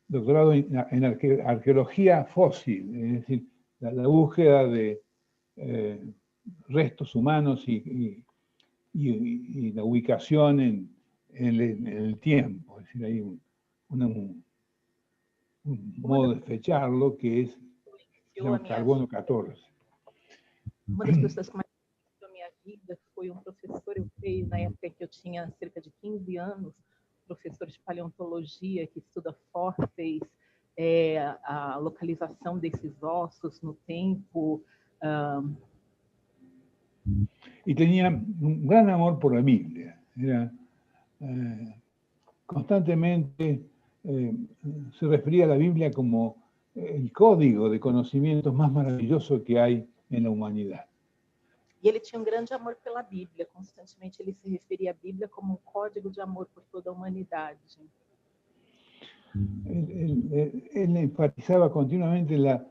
doctorado en arqueología fósil, es decir, la búsqueda de restos humanos y la ubicación en el tiempo. Es decir, hay un modo de fecharlo que es se llama carbono 14. Uma das pessoas que mais influenciou a minha vida foi um professor, eu creio, na época que eu tinha cerca de 15 anos, professor de paleontologia que estuda fósseis, a localização desses ossos no tempo. Y tenía un gran amor por la Biblia. Era constantemente se refería a la Biblia como el código de conocimientos más maravilloso que hay en la humanidad. E ele tinha grande amor pela Bíblia. Constantemente ele se referia à Bíblia como código de amor por toda a humanidade. Él enfatizaba continuamente la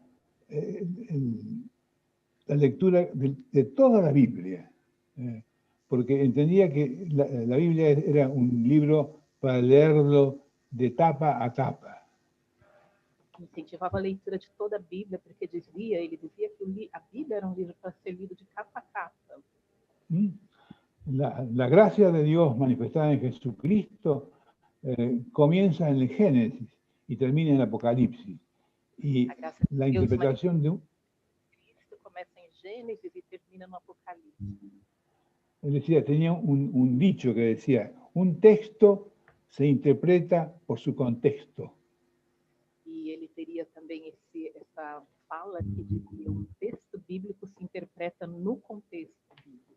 lectura de toda la Biblia, porque entendía que la Biblia era un libro para leerlo de tapa a tapa. Incentivava a leitura de toda a Bíblia, porque ele dizia que a Bíblia era um livro para ser lido de capa a capa. La gracia de Dios manifestada en Jesucristo comienza en el Génesis y termina en el Apocalipsis. Y la interpretación de Cristo começa em Gênesis e termina no Apocalipse. Él decía, tenía un dicho que decía, un texto se interpreta por su contexto. E ele teria também essa fala que dizia um texto bíblico se interpreta no contexto bíblico.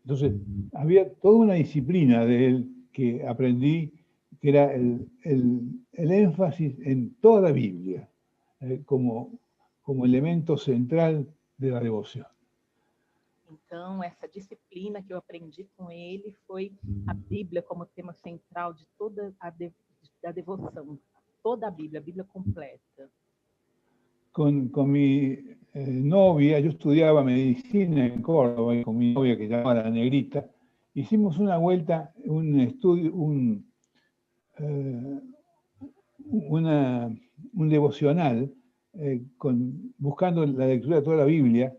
Entonces, había toda una disciplina de él que aprendí, que era el énfasis en toda la Biblia, como elemento central de la devoción. Então, essa disciplina que eu aprendi com ele foi a Bíblia como tema central de toda a devoção. Toda a Bíblia completa. Con mi novia, yo estudiaba medicina en Córdoba, y con mi novia que llamaba La Negrita, hicimos una vuelta, un estudio, un devocional, buscando la lectura de toda la Biblia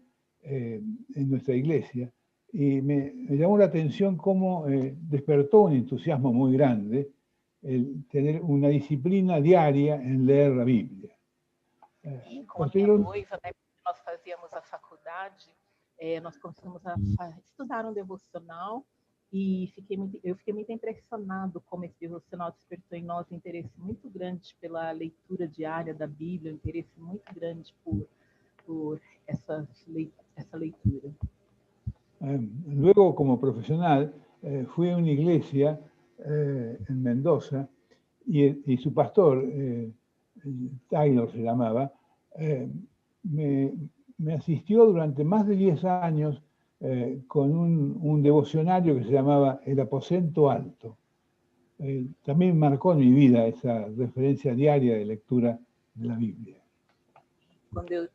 en nuestra iglesia, y me llamó la atención cómo despertó un entusiasmo muy grande el tener una disciplina diaria en leer la Biblia. Com a minha noiva, né, nós fazíamos a faculdade, nós começamos a estudar um devocional e eu fiquei muito impressionado como esse devocional despertou em nós um interesse muito grande pela leitura diária da Bíblia, um interesse muito grande por essa leitura. Luego, como profesional, fui a una iglesia en Mendoza y su pastor, Taylor se llamaba, me asistió durante más de 10 años con un devocionario que se llamaba El Aposento Alto. También marcó en mi vida esa referencia diaria de lectura de la Biblia. Quando eu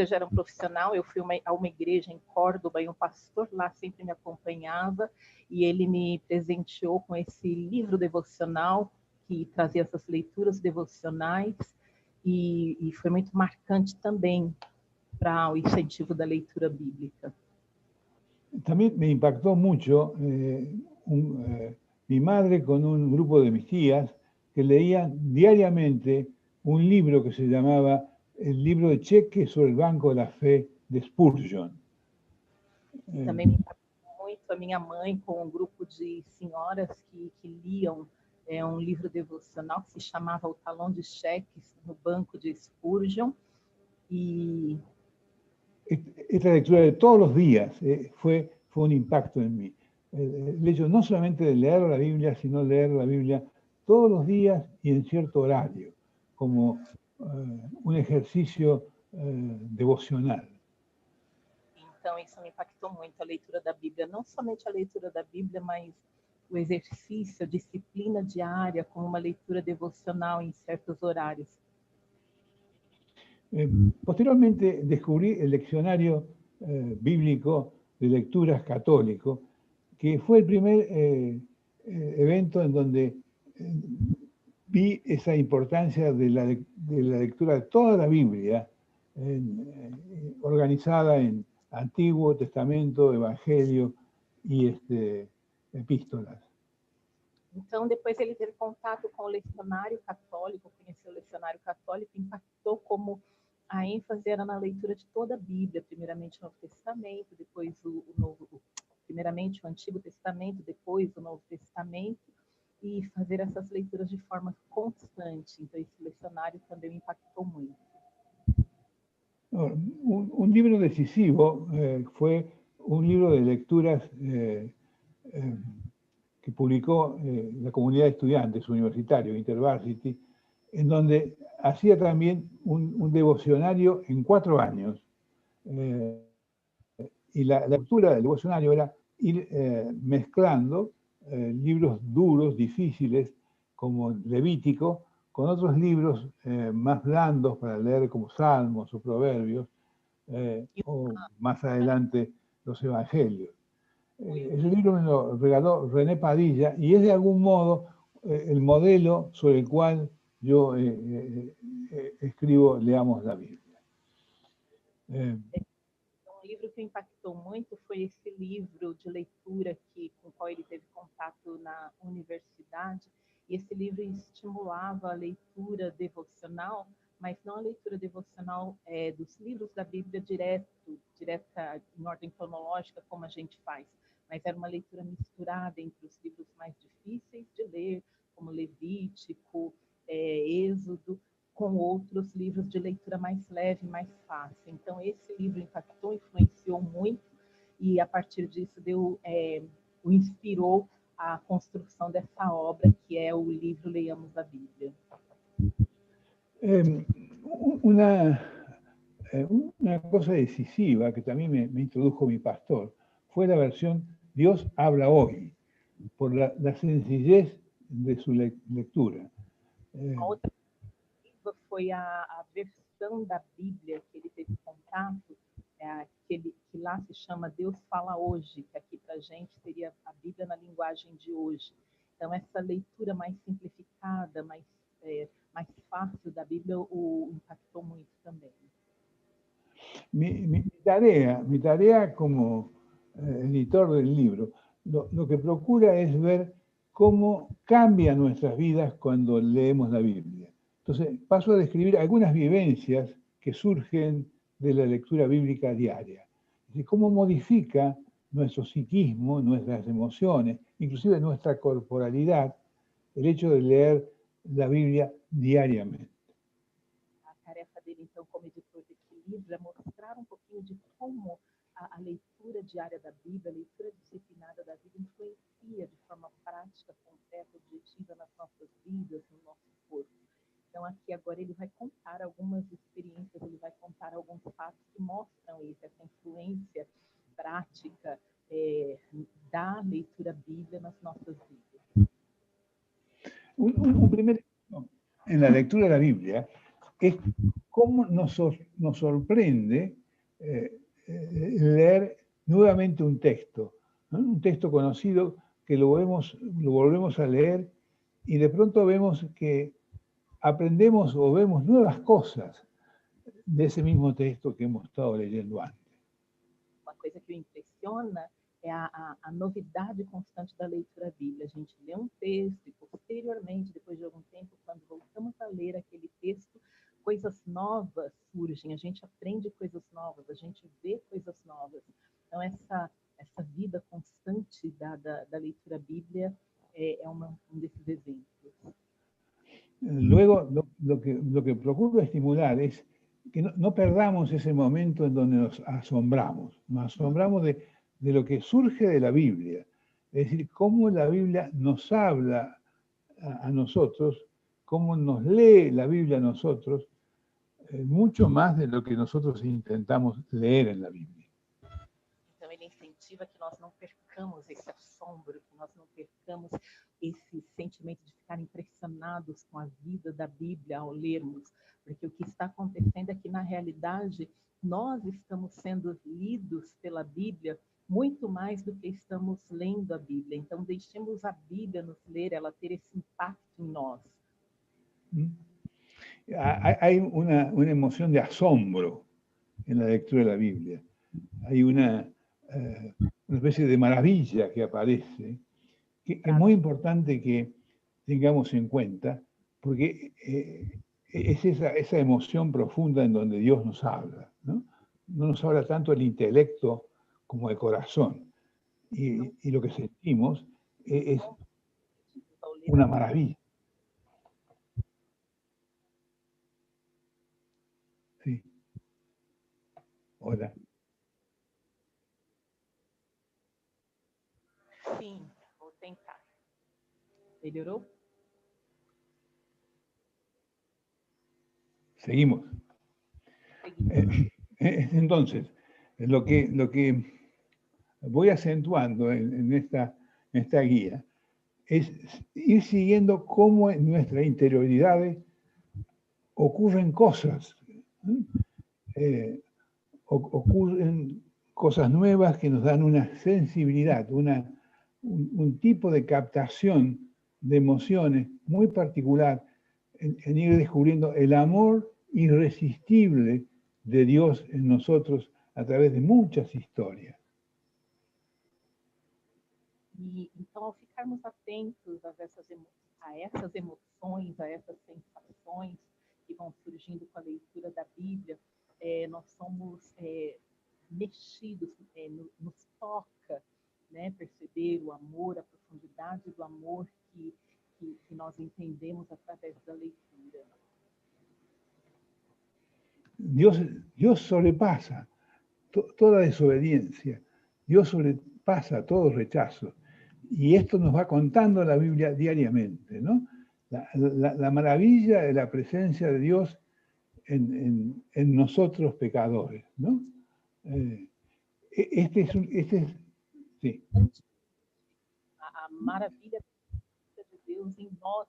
já era um profissional, eu fui a uma igreja em Córdoba e um pastor lá sempre me acompanhava e ele me presenteou com esse livro devocional que trazia essas leituras devocionais e foi muito marcante também para o incentivo da leitura bíblica. También me impactó mucho mi madre con un grupo de mis tías que leían diariamente un libro que se llamaba El libro de cheques sobre el Banco de la Fe de Spurgeon. Também me impactou muito a minha mãe com um grupo de senhoras que liam é um livro devocional que se chamava O Talão de Cheques no Banco de Spurgeon. Y esta lectura de todos los días fue un impacto en mí. El hecho no solamente de leer la Biblia, sino leer la Biblia todos los días y en cierto horario, como un ejercicio devocional. Então, isso me impactou muito, a leitura da Bíblia. Não somente a leitura da Bíblia, mas o exercício, a disciplina diária, com uma leitura devocional em certos horários. Posteriormente descubrí el leccionario bíblico de lecturas católico, que fue el primer evento en donde vi esa importancia de la lectura de toda la Biblia, organizada en Antiguo Testamento, Evangelio y epístolas. Então, depois ele teve contato com o lecionário católico, conheceu o lecionário católico, impactou como a ênfase era na leitura de toda a Bíblia, primeiramente o Novo Testamento, depois primeiramente o Antigo Testamento, depois o Novo Testamento, e fazer essas leituras de forma constante. Então, esse lecionário também me impactou muito. Un libro decisivo fue un libro de lecturas que publicó la comunidad de estudiantes universitarios, InterVarsity, en donde hacía también un devocionario en 4 años. Y la lectura del devocionario era ir mezclando libros duros, difíciles, como Levítico, con otros libros más blandos para leer, como Salmos o Proverbios, o más adelante los Evangelios. Ese libro me lo regaló René Padilla y es de algún modo el modelo sobre el cual yo escribo Leamos la Biblia. Um livro que impactou muito foi esse livro de leitura com o qual ele teve contato na universidade. E esse livro estimulava a leitura devocional, mas não a leitura devocional dos livros da Bíblia direta em ordem cronológica, como a gente faz, mas era uma leitura misturada entre os livros mais difíceis de ler, como Levítico, Êxodo, com outros livros de leitura mais leve, mais fácil. Então, esse livro impactou, influenciou muito, e a partir disso o inspirou a construção dessa obra, que é o livro Leamos a Bíblia. Una cosa decisiva que también me introdujo mi pastor fue la versión Dios habla hoy, por la sencillez de su lectura. Outra foi a versão da Bíblia que ele teve contato, que lá se chama Deus Fala Hoje, que aqui para a gente seria a Bíblia na linguagem de hoje. Então, essa leitura mais simplificada, mais fácil da Bíblia o impactou muito também. Mi tarea como editor del libro, lo que procura es ver cómo cambian nuestras vidas cuando leemos la Biblia. Entonces, paso a describir algunas vivencias que surgen de la lectura bíblica diaria. Es decir, cómo modifica nuestro psiquismo, nuestras emociones, inclusive nuestra corporalidad, el hecho de leer la Biblia diariamente. A tarefa dele, então, como editor desse livro, é mostrar um pouquinho de como a leitura diária da Bíblia, a leitura disciplinada da Bíblia influencia de forma prática, concreta, objetiva nas nossas vidas, no nosso corpo. Então, aqui agora ele vai contar algumas experiências, ele vai contar alguns fatos que mostram isso, essa influência prática da leitura bíblica nas nossas vidas. Un primer en la lectura de la Biblia es cómo nos sorprende leer nuevamente un texto, ¿no? Un texto conocido que lo volvemos a leer y de pronto vemos que aprendemos o vemos nuevas cosas de ese mismo texto que hemos estado leyendo antes. Uma coisa que me impressiona é a novidade constante da leitura da Bíblia. A gente lê um texto e, posteriormente, depois de algum tempo, quando voltamos a ler aquele texto, coisas novas surgem, a gente aprende coisas novas, a gente vê coisas novas. Então, essa vida constante da leitura da Bíblia é um desses exemplos. Luego, lo que procuro estimular es que no perdamos ese momento en donde nos asombramos de lo que surge de la Biblia. Es decir, cómo la Biblia nos habla a nosotros, cómo nos lee la Biblia a nosotros, mucho más de lo que nosotros intentamos leer en la Biblia. Então, ele incentiva que nós não percamos esse assombro, que nós não percamos esse sentimento de ficar impressionados com a vida da Bíblia ao lermos, porque o que está acontecendo é que, na realidade, nós estamos sendo lidos pela Bíblia muito mais do que estamos lendo a Bíblia. Então, deixemos a Bíblia nos ler, ela ter esse impacto em nós. Hay una emoción de asombro en la lectura de la Biblia. Hay una especie de maravilla que aparece, que es muy importante que tengamos en cuenta, porque es esa emoción profunda en donde Dios nos habla, ¿no? No nos habla tanto el intelecto como el corazón. Y lo que sentimos es una maravilla. Sí. Hola. Sim, vou tentar. Melhorou? Seguimos. Entonces, lo que voy acentuando en esta guía es ir siguiendo cómo en nuestra interioridad ocurren cosas. Ocurren cosas nuevas que nos dan una sensibilidad, un tipo de captación de emociones muy particular en ir descubriendo el amor irresistible de Dios en nosotros a través de muchas historias. E então, ao ficarmos atentos a essas emoções, a essas sensações que vão surgindo com a leitura da Bíblia, nós somos mexidos, nos toca, né, perceber o amor, a profundidade do amor que nós entendemos através da leitura. Dios sobrepasa toda desobediencia, Dios sobrepasa todo rechazo. Y esto nos va contando la Biblia diariamente, ¿no? La maravilla de la presencia de Dios en nosotros pecadores, ¿no? Sí. A maravilha de Deus em nós,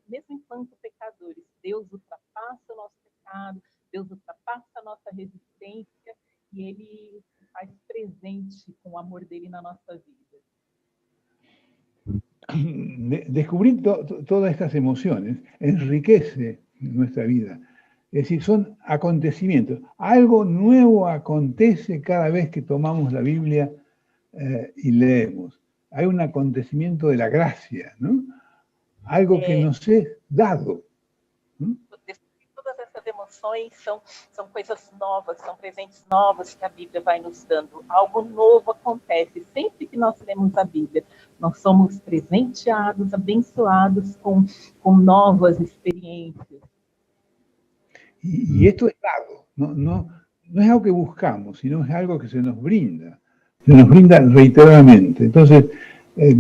mesmo enquanto pecadores. Deus ultrapassa o nosso pecado, Deus ultrapassa a nossa resistência e Ele se faz presente com o amor dele na nossa vida. Descubrir todas estas emociones enriquece nuestra vida. Es decir, son acontecimientos. Algo nuevo acontece cada vez que tomamos la Biblia y leemos. Hay un acontecimiento de la gracia, ¿no? Algo que nos es dado. Todas essas emoções são coisas novas, são presentes novos que a Bíblia vai nos dando. Algo novo acontece sempre que nós lemos a Bíblia. Nós somos presenteados, abençoados com novas experiências. Y esto es dado, no es algo que buscamos, sino es algo que se nos brinda reiteradamente. Entonces, é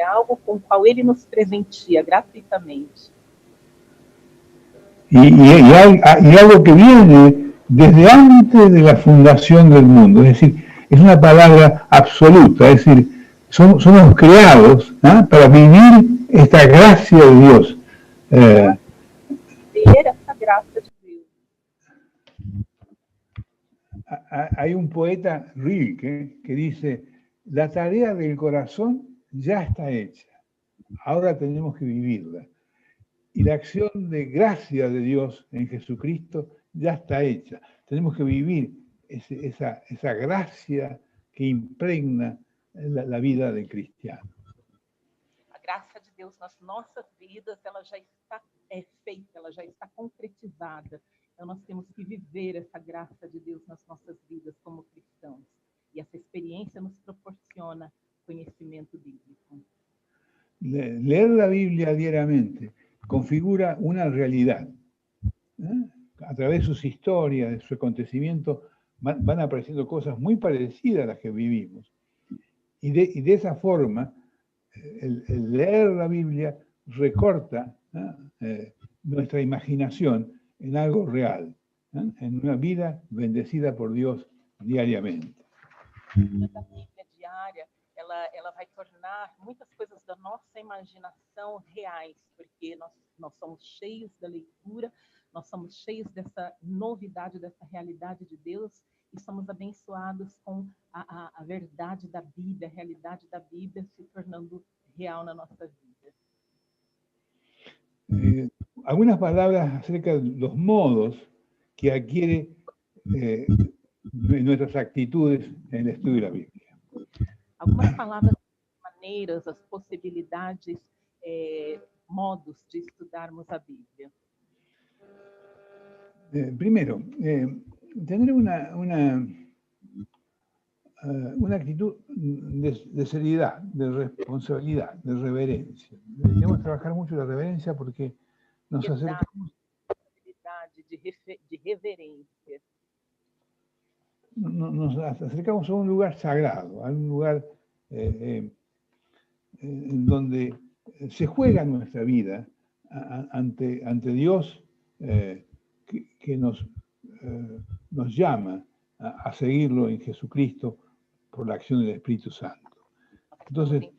algo com o qual Ele nos presentia gratuitamente. Y algo que viene desde antes de la fundación del mundo, es decir, es una palabra absoluta, es decir, somos creados, ¿no?, para vivir esta gracia de Dios. Essa graça de Deus. Hay un poeta, Rilke, que dice, la tarea del corazón ya está hecha, ahora tenemos que vivirla. Y la acción de gracia de Dios en Jesucristo ya está hecha. Tenemos que vivir esa gracia que impregna la vida del cristiano. A graça de Deus nas nossas vidas, ela já está feita, ela já está concretizada. Então, nós temos que viver essa graça de Deus nas nossas vidas como cristãos. E essa experiência nos proporciona conhecimento bíblico. Leer la Biblia diariamente configura una realidad. A través de sus historias, de sus acontecimientos, van apareciendo cosas muy parecidas a las que vivimos. Y de esa forma, el leer la Biblia recorta nuestra imaginación en algo real, en una vida bendecida por Dios diariamente. A Bíblia diária, ela vai tornar muitas coisas da nossa imaginação reais, porque nós somos cheios da leitura, nós somos cheios dessa novidade, dessa realidade de Deus, e somos abençoados com a verdade da Bíblia, a realidade da Bíblia se tornando real na nossa vida. Algunas palabras acerca de los modos que adquiere nuestras actitudes en el estudio de la Biblia. Algumas palavras, maneiras, as possibilidades, modos de estudarmos a Bíblia. Primero, tener una actitud de seriedad, de responsabilidad, de reverencia. Debemos trabajar mucho la reverencia porque nos acercamos, de reverência. Nos acercamos a un lugar sagrado, a un lugar en donde se juega nuestra vida ante Dios que nos llama a seguirlo en Jesucristo por la acción del Espíritu Santo. Entonces,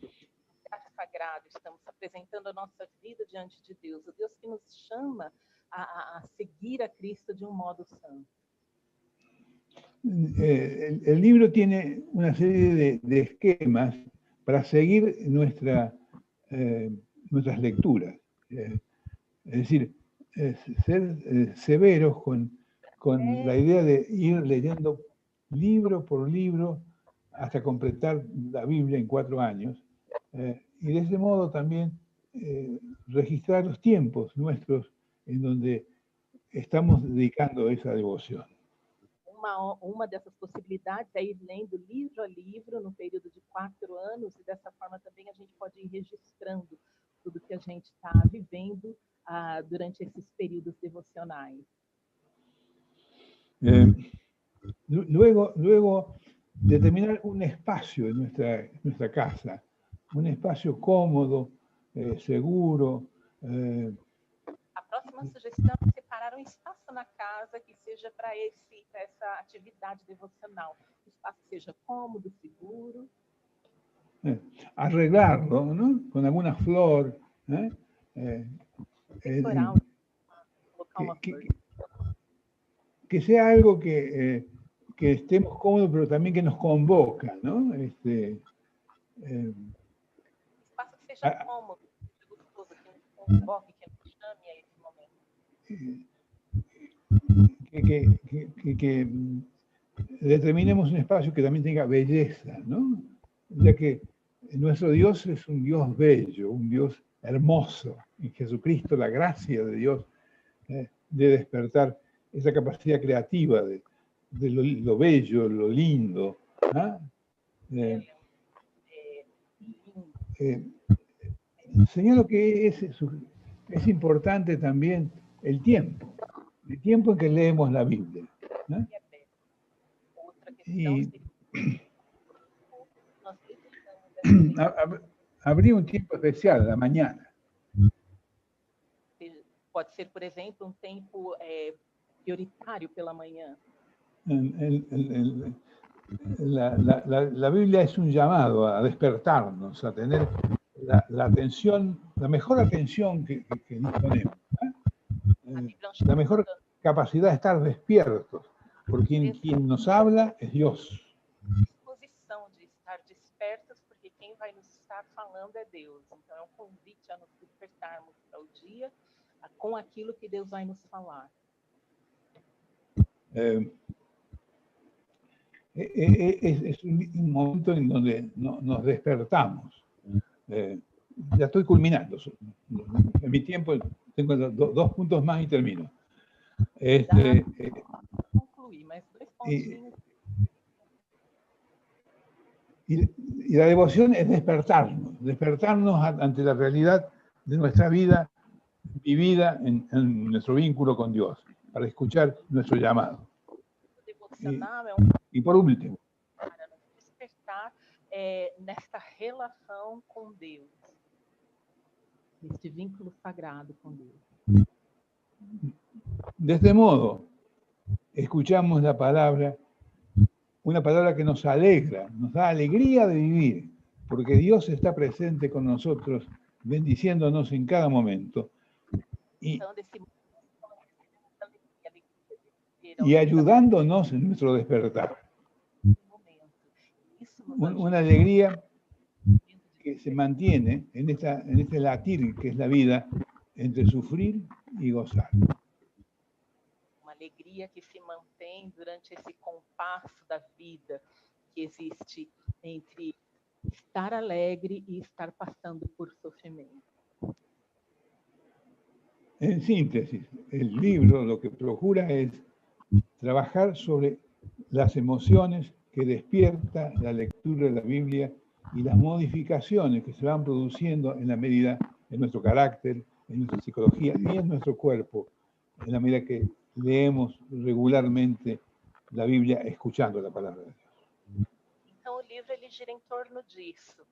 sagrado, estamos apresentando a nossa vida diante de Deus, o Deus que nos chama a seguir a Cristo de modo santo. El libro tiene una serie de esquemas para seguir nuestras lecturas. Es decir, ser severos con la idea de ir leyendo libro por libro hasta completar la Biblia en 4 años. Y de ese modo también registrar los tiempos nuestros en donde estamos dedicando esa devoción. Uma dessas possibilidades é ir lendo livro a livro no período de 4 anos, e dessa forma também a gente pode ir registrando tudo que a gente está vivendo durante esses períodos devocionais. Luego, determinar un espacio en nuestra casa, un espacio cómodo, seguro. A próxima sugestão é separar espaço na casa que seja para essa atividade devocional. O espaço seja cômodo, seguro. Arreglarlo, ¿no? Con alguna flor. Que sea algo que estemos cómodos, pero también que nos convoca, ¿no? Espaço que seja cômodo, gostoso, que nos convoque, que nos chame a esse momento. Que determinemos un espacio que también tenga belleza, ¿no? Ya que nuestro Dios es un Dios bello, un Dios hermoso. En Jesucristo la gracia de Dios de despertar esa capacidad creativa de lo bello, lo lindo. Señalo que es importante también el tiempo en que leemos la Biblia. Y habría un tiempo especial, la mañana. Pode ser, por exemplo, tempo prioritário pela manhã. La Biblia es un llamado a despertarnos, a tener la atención, la mejor atención que disponemos, la mejor capacidad de estar despiertos, porque quien nos habla es Dios. Disposição de estar despertos, porque quem vai nos estar falando é Deus. Então é convite a nos despertarmos para o dia com aquilo que Deus vai nos falar. Es un momento en donde nos despertamos. Ya estoy culminando. En mi tiempo tengo 2 puntos más y termino. Concluí, mas 2 pontinhos. Y la devoción es despertarnos ante la realidad de nuestra vida vivida en nuestro vínculo con Dios, para escuchar nuestro llamado. Devocional é Y por último, para nos despertar nesta relação com Deus, neste vínculo sagrado com Deus. de este modo, escuchamos la palabra, una palabra que nos alegra, nos da alegría de vivir, porque Dios está presente con nosotros, bendiciéndonos en cada momento Então, desse y ayudándonos en nuestro despertar. Una alegría que se mantiene en este latir que es la vida, entre sufrir y gozar. Uma alegria que se mantém durante esse compasso da vida que existe entre estar alegre e estar passando por sofrimento. En síntesis, el libro lo que procura es trabajar sobre las emociones que despierta la lectura de la Biblia y las modificaciones que se van produciendo en la medida en nuestro carácter, en nuestra psicología y en nuestro cuerpo, en la medida que leemos regularmente la Biblia escuchando la palabra de Dios. Então, o livro ele gira em torno disso.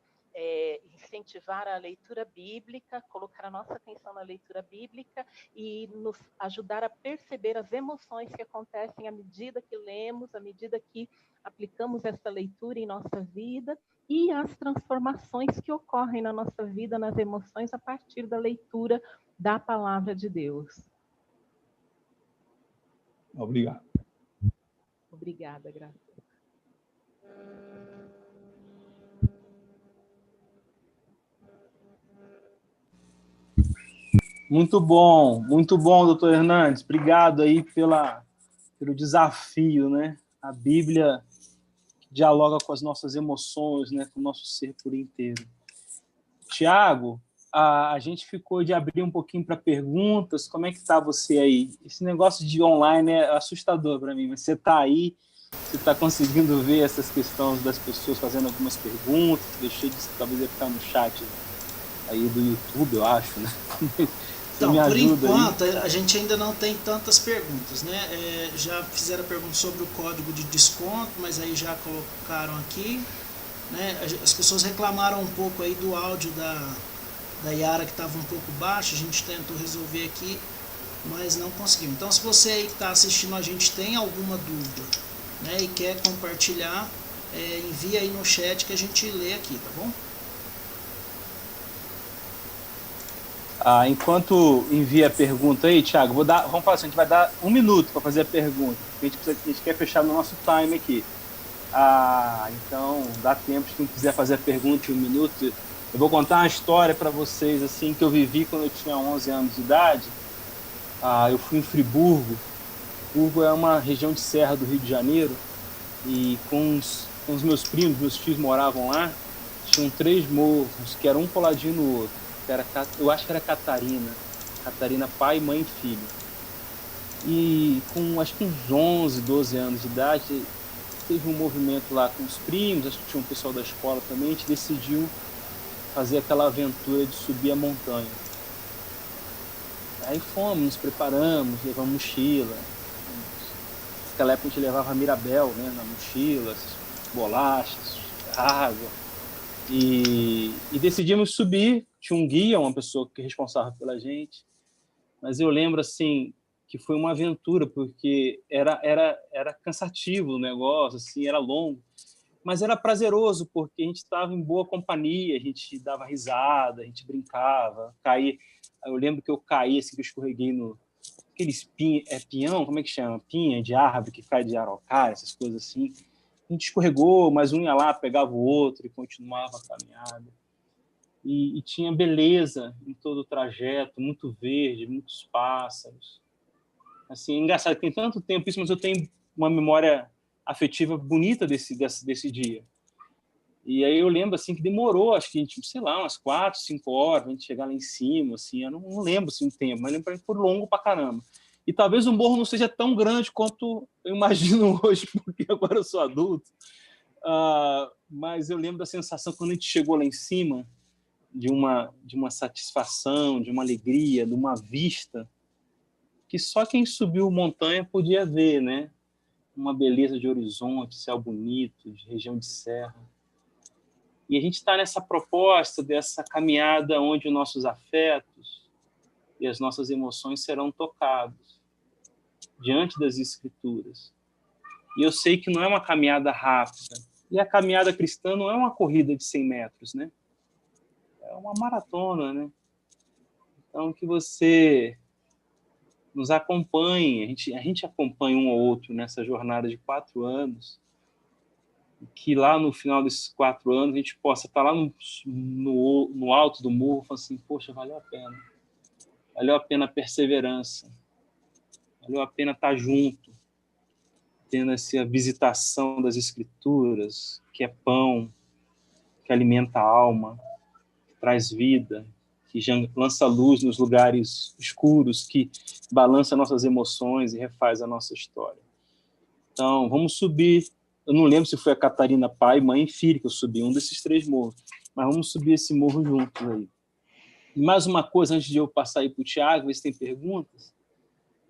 Incentivar a leitura bíblica, colocar a nossa atenção na leitura bíblica e nos ajudar a perceber as emoções que acontecem à medida que lemos, à medida que aplicamos essa leitura em nossa vida e as transformações que ocorrem na nossa vida, nas emoções, a partir da leitura da palavra de Deus. Obrigado. Obrigada, Graça. Muito bom, doutor Hernandes. Obrigado aí pelo desafio, né? A Bíblia dialoga com as nossas emoções, né? Com o nosso ser por inteiro. Tiago, a gente ficou de abrir um pouquinho para perguntas. Como é que está você aí? Esse negócio de online é assustador para mim, mas você está aí, você está conseguindo ver essas questões das pessoas fazendo algumas perguntas? Deixei de talvez ficar no chat aí do YouTube, eu acho, né? Então, por enquanto, a gente ainda não tem tantas perguntas, né? Já fizeram perguntas sobre o código de desconto, mas aí já colocaram aqui, né? As pessoas reclamaram um pouco aí do áudio da Yara, que estava um pouco baixo, a gente tentou resolver aqui, mas não conseguimos. Então, se você aí que está assistindo a gente tem alguma dúvida, né, e quer compartilhar, envia aí no chat que a gente lê aqui, tá bom? Enquanto envia a pergunta aí, Thiago, vamos falar assim, a gente vai dar 1 minuto para fazer a pergunta, porque a gente quer fechar no nosso time aqui. Então, dá tempo, se quem quiser fazer a pergunta em 1 minuto. Eu vou contar uma história para vocês assim, que eu vivi quando eu tinha 11 anos de idade. Eu fui em Friburgo. Friburgo é uma região de serra do Rio de Janeiro, e com os meus primos, meus tios moravam lá. Tinham 3 morros, que eram um coladinho no outro. Eu acho que era Catarina, pai, mãe e filho. E com acho que uns 11, 12 anos de idade, teve um movimento lá com os primos, acho que tinha um pessoal da escola também, a gente decidiu fazer aquela aventura de subir a montanha. Aí fomos, nos preparamos, levamos mochila. Naquela época a gente levava Mirabel, né, na mochila, bolachas, água. E decidimos subir. Tinha um guia, uma pessoa que é responsável pela gente, mas eu lembro assim que foi uma aventura, porque era cansativo o negócio, assim, era longo, mas era prazeroso, porque a gente estava em boa companhia, a gente dava risada, a gente brincava, caía. Eu lembro que eu caí, assim, que eu escorreguei no aqueles pinhão, como é que chama? Pinha de árvore que cai de araucária, essas coisas assim. A gente escorregou, mas um ia lá, pegava o outro e continuava a caminhada. E tinha beleza em todo o trajeto, muito verde, muitos pássaros. Assim, é engraçado, tem tanto tempo isso, mas eu tenho uma memória afetiva bonita desse dia. E aí eu lembro assim que demorou, acho que, sei lá, umas 4, 5 horas a gente chegar lá em cima, assim, eu não lembro assim, o tempo, mas lembro que foi longo pra caramba. E talvez o morro não seja tão grande quanto eu imagino hoje, porque agora eu sou adulto. Mas eu lembro da sensação quando a gente chegou lá em cima, de uma satisfação, de uma alegria, de uma vista que só quem subiu montanha podia ver, né? Uma beleza de horizonte, céu bonito, de região de serra. E a gente está nessa proposta dessa caminhada onde os nossos afetos e as nossas emoções serão tocados diante das Escrituras. E eu sei que não é uma caminhada rápida. E a caminhada cristã não é uma corrida de 100 metros, né? É uma maratona, né? Então, que você nos acompanhe. A gente acompanha um ou outro nessa jornada de 4 anos. Que lá no final desses 4 anos a gente possa estar lá no alto do morro, falando assim, poxa, valeu a pena. Valeu a pena a perseverança. Valeu a pena estar junto, tendo essa visitação das Escrituras, que é pão, que alimenta a alma, que traz vida, que lança luz nos lugares escuros, que balança nossas emoções e refaz a nossa história. Então, vamos subir. Eu não lembro se foi a Catarina pai, mãe e filho que eu subi, um desses 3 morros. Mas vamos subir esse morro juntos aí. E mais uma coisa, antes de eu passar aí para o Tiago, ver se tem perguntas.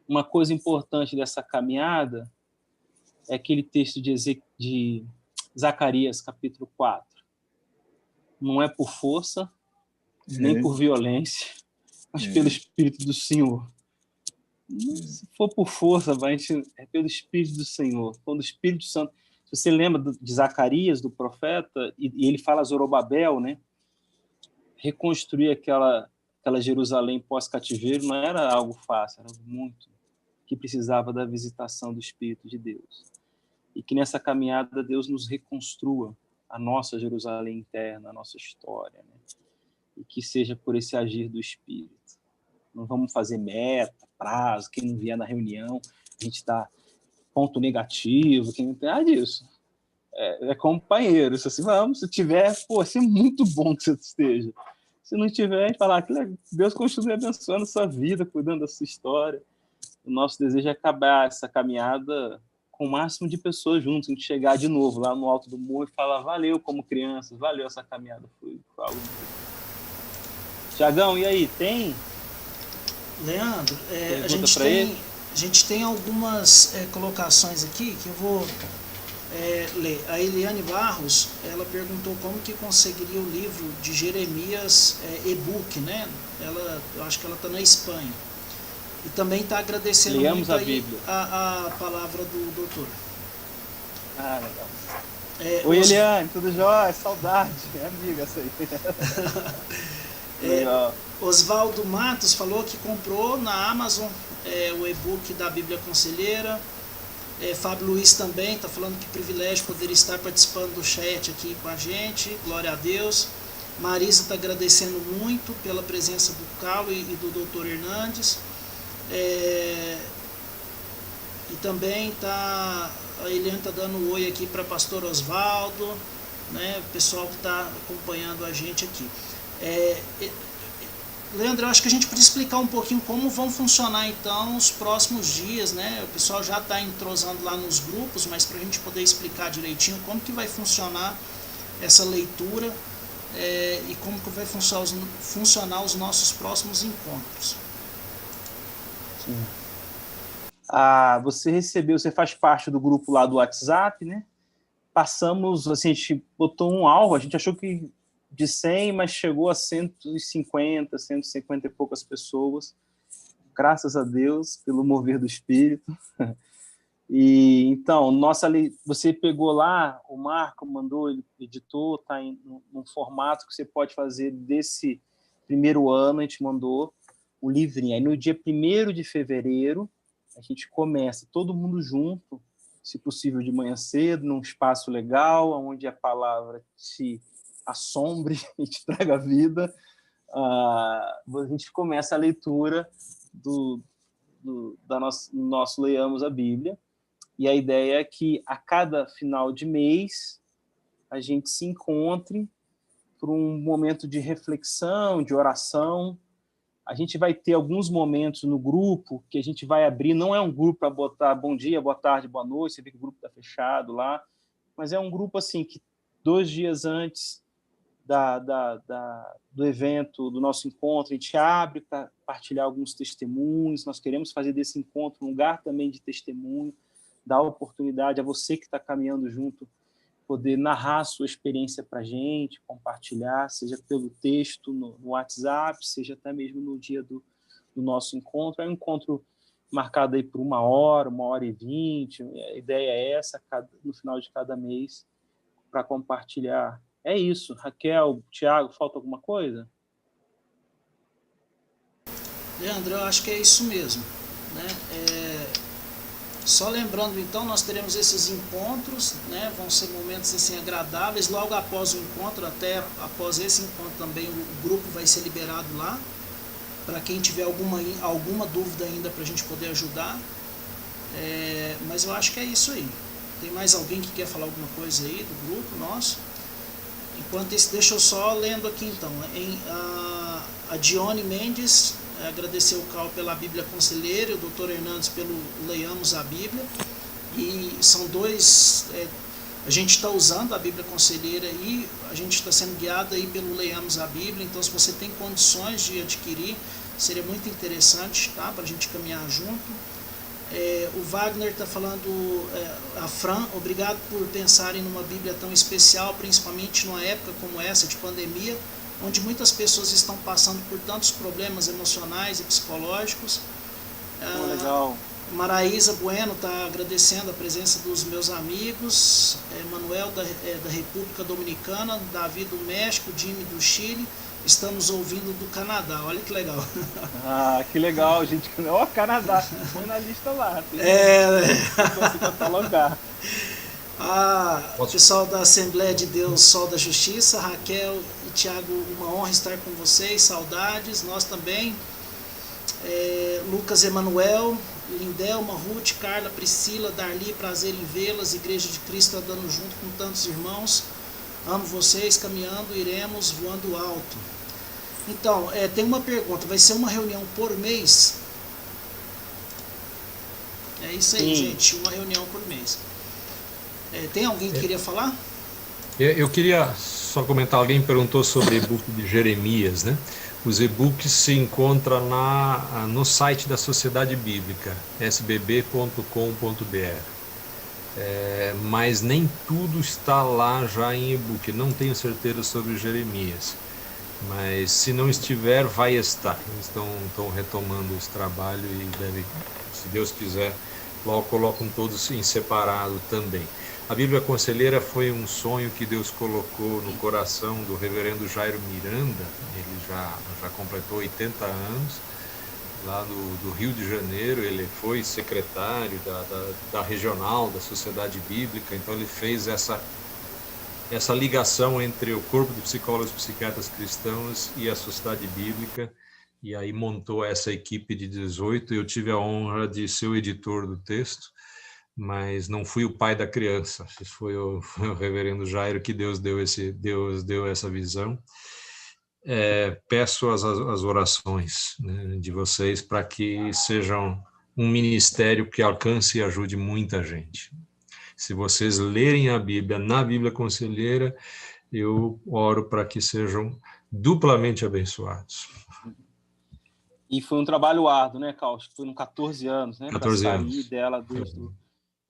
Uma coisa importante dessa caminhada é aquele texto de Zacarias, capítulo 4. Não é por força, nem por violência, mas pelo Espírito do Senhor. Se for por força, é pelo Espírito do Senhor. Quando o Espírito Santo... Se você lembra de Zacarias, do profeta, e ele fala a Zorobabel, né? Reconstruir aquela Jerusalém pós-cativeiro não era algo fácil, era muito que precisava da visitação do Espírito de Deus. E que nessa caminhada Deus nos reconstrua a nossa Jerusalém interna, a nossa história, né? E que seja por esse agir do Espírito. Não vamos fazer meta, prazo, quem não vier na reunião, a gente está ponto negativo, quem não tem nada disso. É companheiro, se vamos, se tiver, pô, é muito bom que você esteja. Se não tiver, a gente fala que Deus continue abençoando a sua vida, cuidando da sua história. O nosso desejo é acabar essa caminhada com o máximo de pessoas juntos, a gente chegar de novo lá no alto do morro e falar valeu como crianças, valeu essa caminhada, foi algo muito... Tiagão, e aí, tem? Leandro, a gente tem algumas colocações aqui que eu vou ler. A Eliane Barros, ela perguntou como que conseguiria o livro de Jeremias e-book, né? Eu acho que ela está na Espanha. E também está agradecendo muito a palavra do doutor. Ah, legal. Oi, Eliane, tudo jóia? Saudade, é amiga essa aí. Oswaldo Matos falou que comprou na Amazon o e-book da Bíblia Conselheira. Fábio Luiz também está falando que privilégio poder estar participando do chat aqui com a gente, glória a Deus. Marisa está agradecendo muito pela presença do Carlos e do Dr. Hernandes. E também a Eliane está dando um oi aqui para pastor Oswaldo, né, o pessoal que está acompanhando a gente aqui. Leandro, eu acho que a gente podia explicar um pouquinho como vão funcionar então os próximos dias, né? O pessoal já está entrosando lá nos grupos, mas para a gente poder explicar direitinho como que vai funcionar essa leitura e como que vai funcionar os nossos próximos encontros. Sim. Você faz parte do grupo lá do WhatsApp, né? Passamos, assim, a gente botou um alvo, a gente achou que de 100, mas chegou a 150 e poucas pessoas, graças a Deus, pelo mover do Espírito. E então, você pegou lá, o Marco mandou, ele editou, está num formato que você pode fazer desse primeiro ano, a gente mandou o livrinho. Aí no dia 1º de fevereiro, a gente começa todo mundo junto, se possível de manhã cedo, num espaço legal, onde a palavra te assombre e te traga vida. A gente começa a leitura do nosso Leiamos a Bíblia, e a ideia é que a cada final de mês a gente se encontre por um momento de reflexão, de oração. A gente vai ter alguns momentos no grupo que a gente vai abrir, não é um grupo para botar bom dia, boa tarde, boa noite, você vê que o grupo está fechado lá, mas é um grupo assim que 2 dias antes do evento, do nosso encontro, a gente abre para partilhar alguns testemunhos. Nós queremos fazer desse encontro um lugar também de testemunho, dar oportunidade a você que está caminhando junto, poder narrar a sua experiência para a gente, compartilhar, seja pelo texto no WhatsApp, seja até mesmo no dia do nosso encontro. É um encontro marcado aí por 1h, 1h20. A ideia é essa, no final de cada mês, para compartilhar. É isso. Raquel, Tiago, falta alguma coisa? Leandro, eu acho que é isso mesmo, né? Só lembrando, então, nós teremos esses encontros, né? Vão ser momentos assim agradáveis. Logo após o encontro, até após esse encontro também, o grupo vai ser liberado lá, para quem tiver alguma dúvida ainda, para a gente poder ajudar. Mas eu acho que é isso aí. Tem mais alguém que quer falar alguma coisa aí do grupo nosso? Enquanto isso, deixa eu só lendo aqui então. A Dione Mendes agradeceu o Cal pela Bíblia Conselheira, o Dr. Hernandes pelo Leiamos a Bíblia. E são dois... a gente está usando a Bíblia Conselheira e a gente está sendo guiado aí pelo Leiamos a Bíblia. Então, se você tem condições de adquirir, seria muito interessante, tá? Para a gente caminhar junto. O Wagner está falando, a Fran, obrigado por pensarem numa Bíblia tão especial, principalmente numa época como essa de pandemia, onde muitas pessoas estão passando por tantos problemas emocionais e psicológicos. Legal. Maraísa Bueno está agradecendo a presença dos meus amigos, Manuel da República Dominicana, Davi do México, Jimmy do Chile, estamos ouvindo do Canadá, olha que legal. Ah, que legal, gente. Ó, Canadá, põe na lista lá. Você catalogar. O pessoal da Assembleia de Deus, Sol da Justiça, Raquel e Tiago, uma honra estar com vocês, saudades, nós também. Lucas Emanuel, Lindelma, Ruth, Carla, Priscila, Darli, prazer em vê-las, Igreja de Cristo andando junto com tantos irmãos, amo vocês, caminhando, iremos voando alto. Então, tem uma pergunta, vai ser uma reunião por mês? É isso aí, Sim. gente, uma reunião por mês. Tem alguém que queria falar? Eu queria só comentar, alguém perguntou sobre o e-book de Jeremias, né? Os e-books se encontram no site da Sociedade Bíblica, sbb.com.br. Mas nem tudo está lá já em e-book, não tenho certeza sobre Jeremias. Mas se não estiver, vai estar. Eles estão retomando esse trabalho e deve, se Deus quiser, logo colocam todos em separado também. A Bíblia Conselheira foi um sonho que Deus colocou no coração do reverendo Jairo Miranda. Ele já completou 80 anos, lá do Rio de Janeiro. Ele foi secretário da regional, da Sociedade Bíblica, então ele fez essa ligação entre o corpo de psicólogos e psiquiatras cristãos e a Sociedade Bíblica, e aí montou essa equipe de 18. Eu tive a honra de ser o editor do texto, mas não fui o pai da criança, foi o reverendo Jairo que Deus deu essa visão. Peço as orações, né, de vocês para que sejam um ministério que alcance e ajude muita gente. Se vocês lerem a Bíblia na Bíblia Conselheira, eu oro para que sejam duplamente abençoados. E foi um trabalho árduo, né, Carlos? Foram 14 anos, né? 14 para sair anos. dela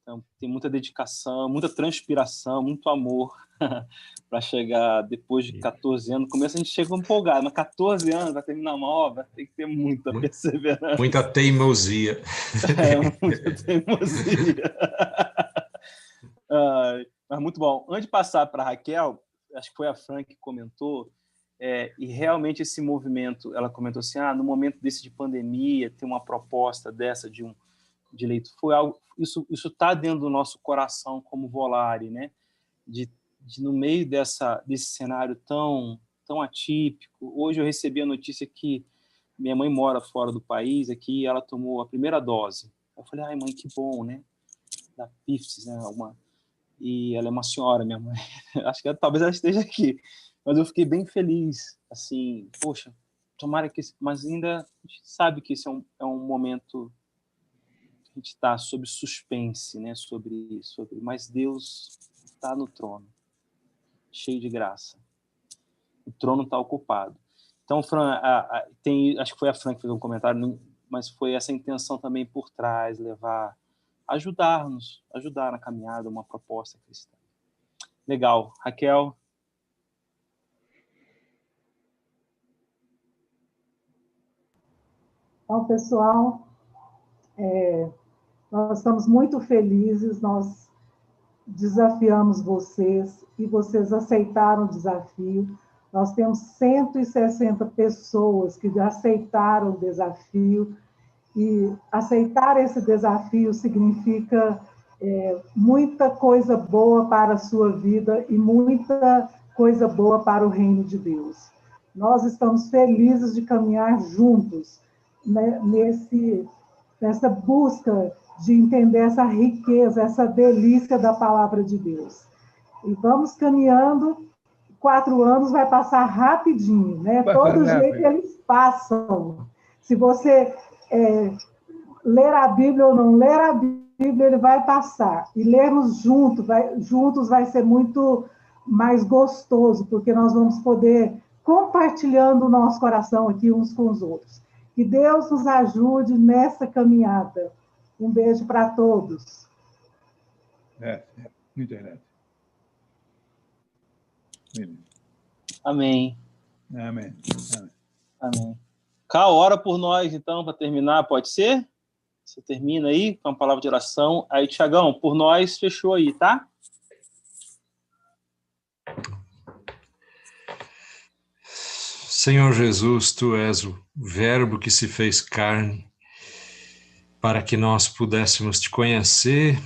Então, tem muita dedicação, muita transpiração, muito amor para chegar depois de 14 anos. No começo a gente chega empolgado, mas 14 anos vai terminar uma obra, tem que ter muita perseverança. Muita teimosia. Muita teimosia. Mas muito bom. Antes de passar para a Raquel, acho que foi a Fran que comentou, e realmente esse movimento, ela comentou assim, no momento desse de pandemia, ter uma proposta dessa de leitura, foi algo, isso está dentro do nosso coração como Volare, né? De no meio desse cenário tão atípico. Hoje eu recebi a notícia que minha mãe mora fora do país, aqui ela tomou a primeira dose. Eu falei, ai mãe, que bom, né? Da Pifes, né? E ela é uma senhora, minha mãe. Acho que talvez ela esteja aqui. Mas eu fiquei bem feliz, assim, poxa, tomara que... Mas ainda a gente sabe que esse é um momento que a gente está sob suspense, né? Mas Deus está no trono, cheio de graça. o trono está ocupado. Então, Fran, acho que foi a Fran que fez um comentário, mas foi essa intenção também por trás, ajudar na caminhada, uma proposta cristã. Legal. Raquel? Então, pessoal, nós estamos muito felizes, nós desafiamos vocês e vocês aceitaram o desafio. Nós temos 160 pessoas que aceitaram o desafio, e aceitar esse desafio significa muita coisa boa para a sua vida e muita coisa boa para o reino de Deus. Nós estamos felizes de caminhar juntos, né, nessa busca de entender essa riqueza, essa delícia da palavra de Deus. E vamos caminhando, 4 anos vai passar rapidinho, né? Todo jeito eles passam. Se você ler a Bíblia ou não ler a Bíblia, ele vai passar. E lermos juntos vai ser muito mais gostoso, porque nós vamos poder compartilhando o nosso coração aqui uns com os outros. Que Deus nos ajude nessa caminhada. Um beijo para todos. Muchas gracias. Amém. Amém. Amém. Cal, ora por nós, então, para terminar, pode ser? Você termina aí com a palavra de oração. Aí, Tiagão, por nós, fechou aí, tá? Senhor Jesus, Tu és o Verbo que se fez carne, para que nós pudéssemos Te conhecer.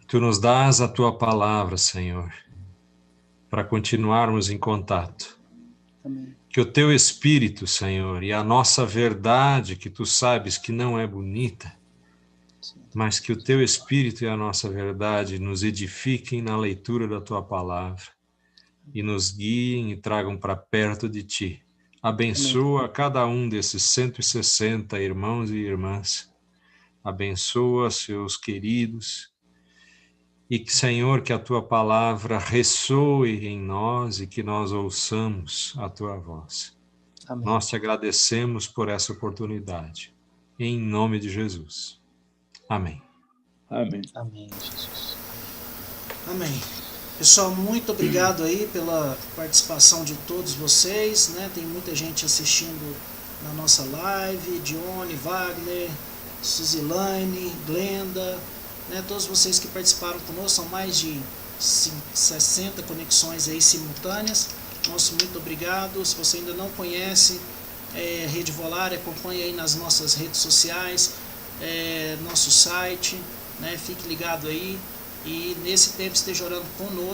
Tu nos dás a Tua palavra, Senhor, para continuarmos em contato. Amém. Que o Teu Espírito, Senhor, e a nossa verdade, que Tu sabes que não é bonita, mas que o Teu Espírito e a nossa verdade nos edifiquem na leitura da Tua palavra e nos guiem e tragam para perto de Ti. Abençoa cada um desses 160 irmãos e irmãs. Abençoa seus queridos. E que, Senhor, que a Tua palavra ressoe em nós e que nós ouçamos a Tua voz. Amém. Nós Te agradecemos por essa oportunidade. Em nome de Jesus. Amém. Amém. Amém, Jesus. Amém. Pessoal, muito obrigado aí pela participação de todos vocês, né? Tem muita gente assistindo na nossa live, Dione, Wagner, Suzilane, Glenda, né? Todos vocês que participaram conosco, são mais de 60 conexões aí simultâneas. Nosso muito obrigado. Se você ainda não conhece Rede Volare, acompanhe aí nas nossas redes sociais, nosso site, né? Fique ligado aí. E nesse tempo esteja orando conosco.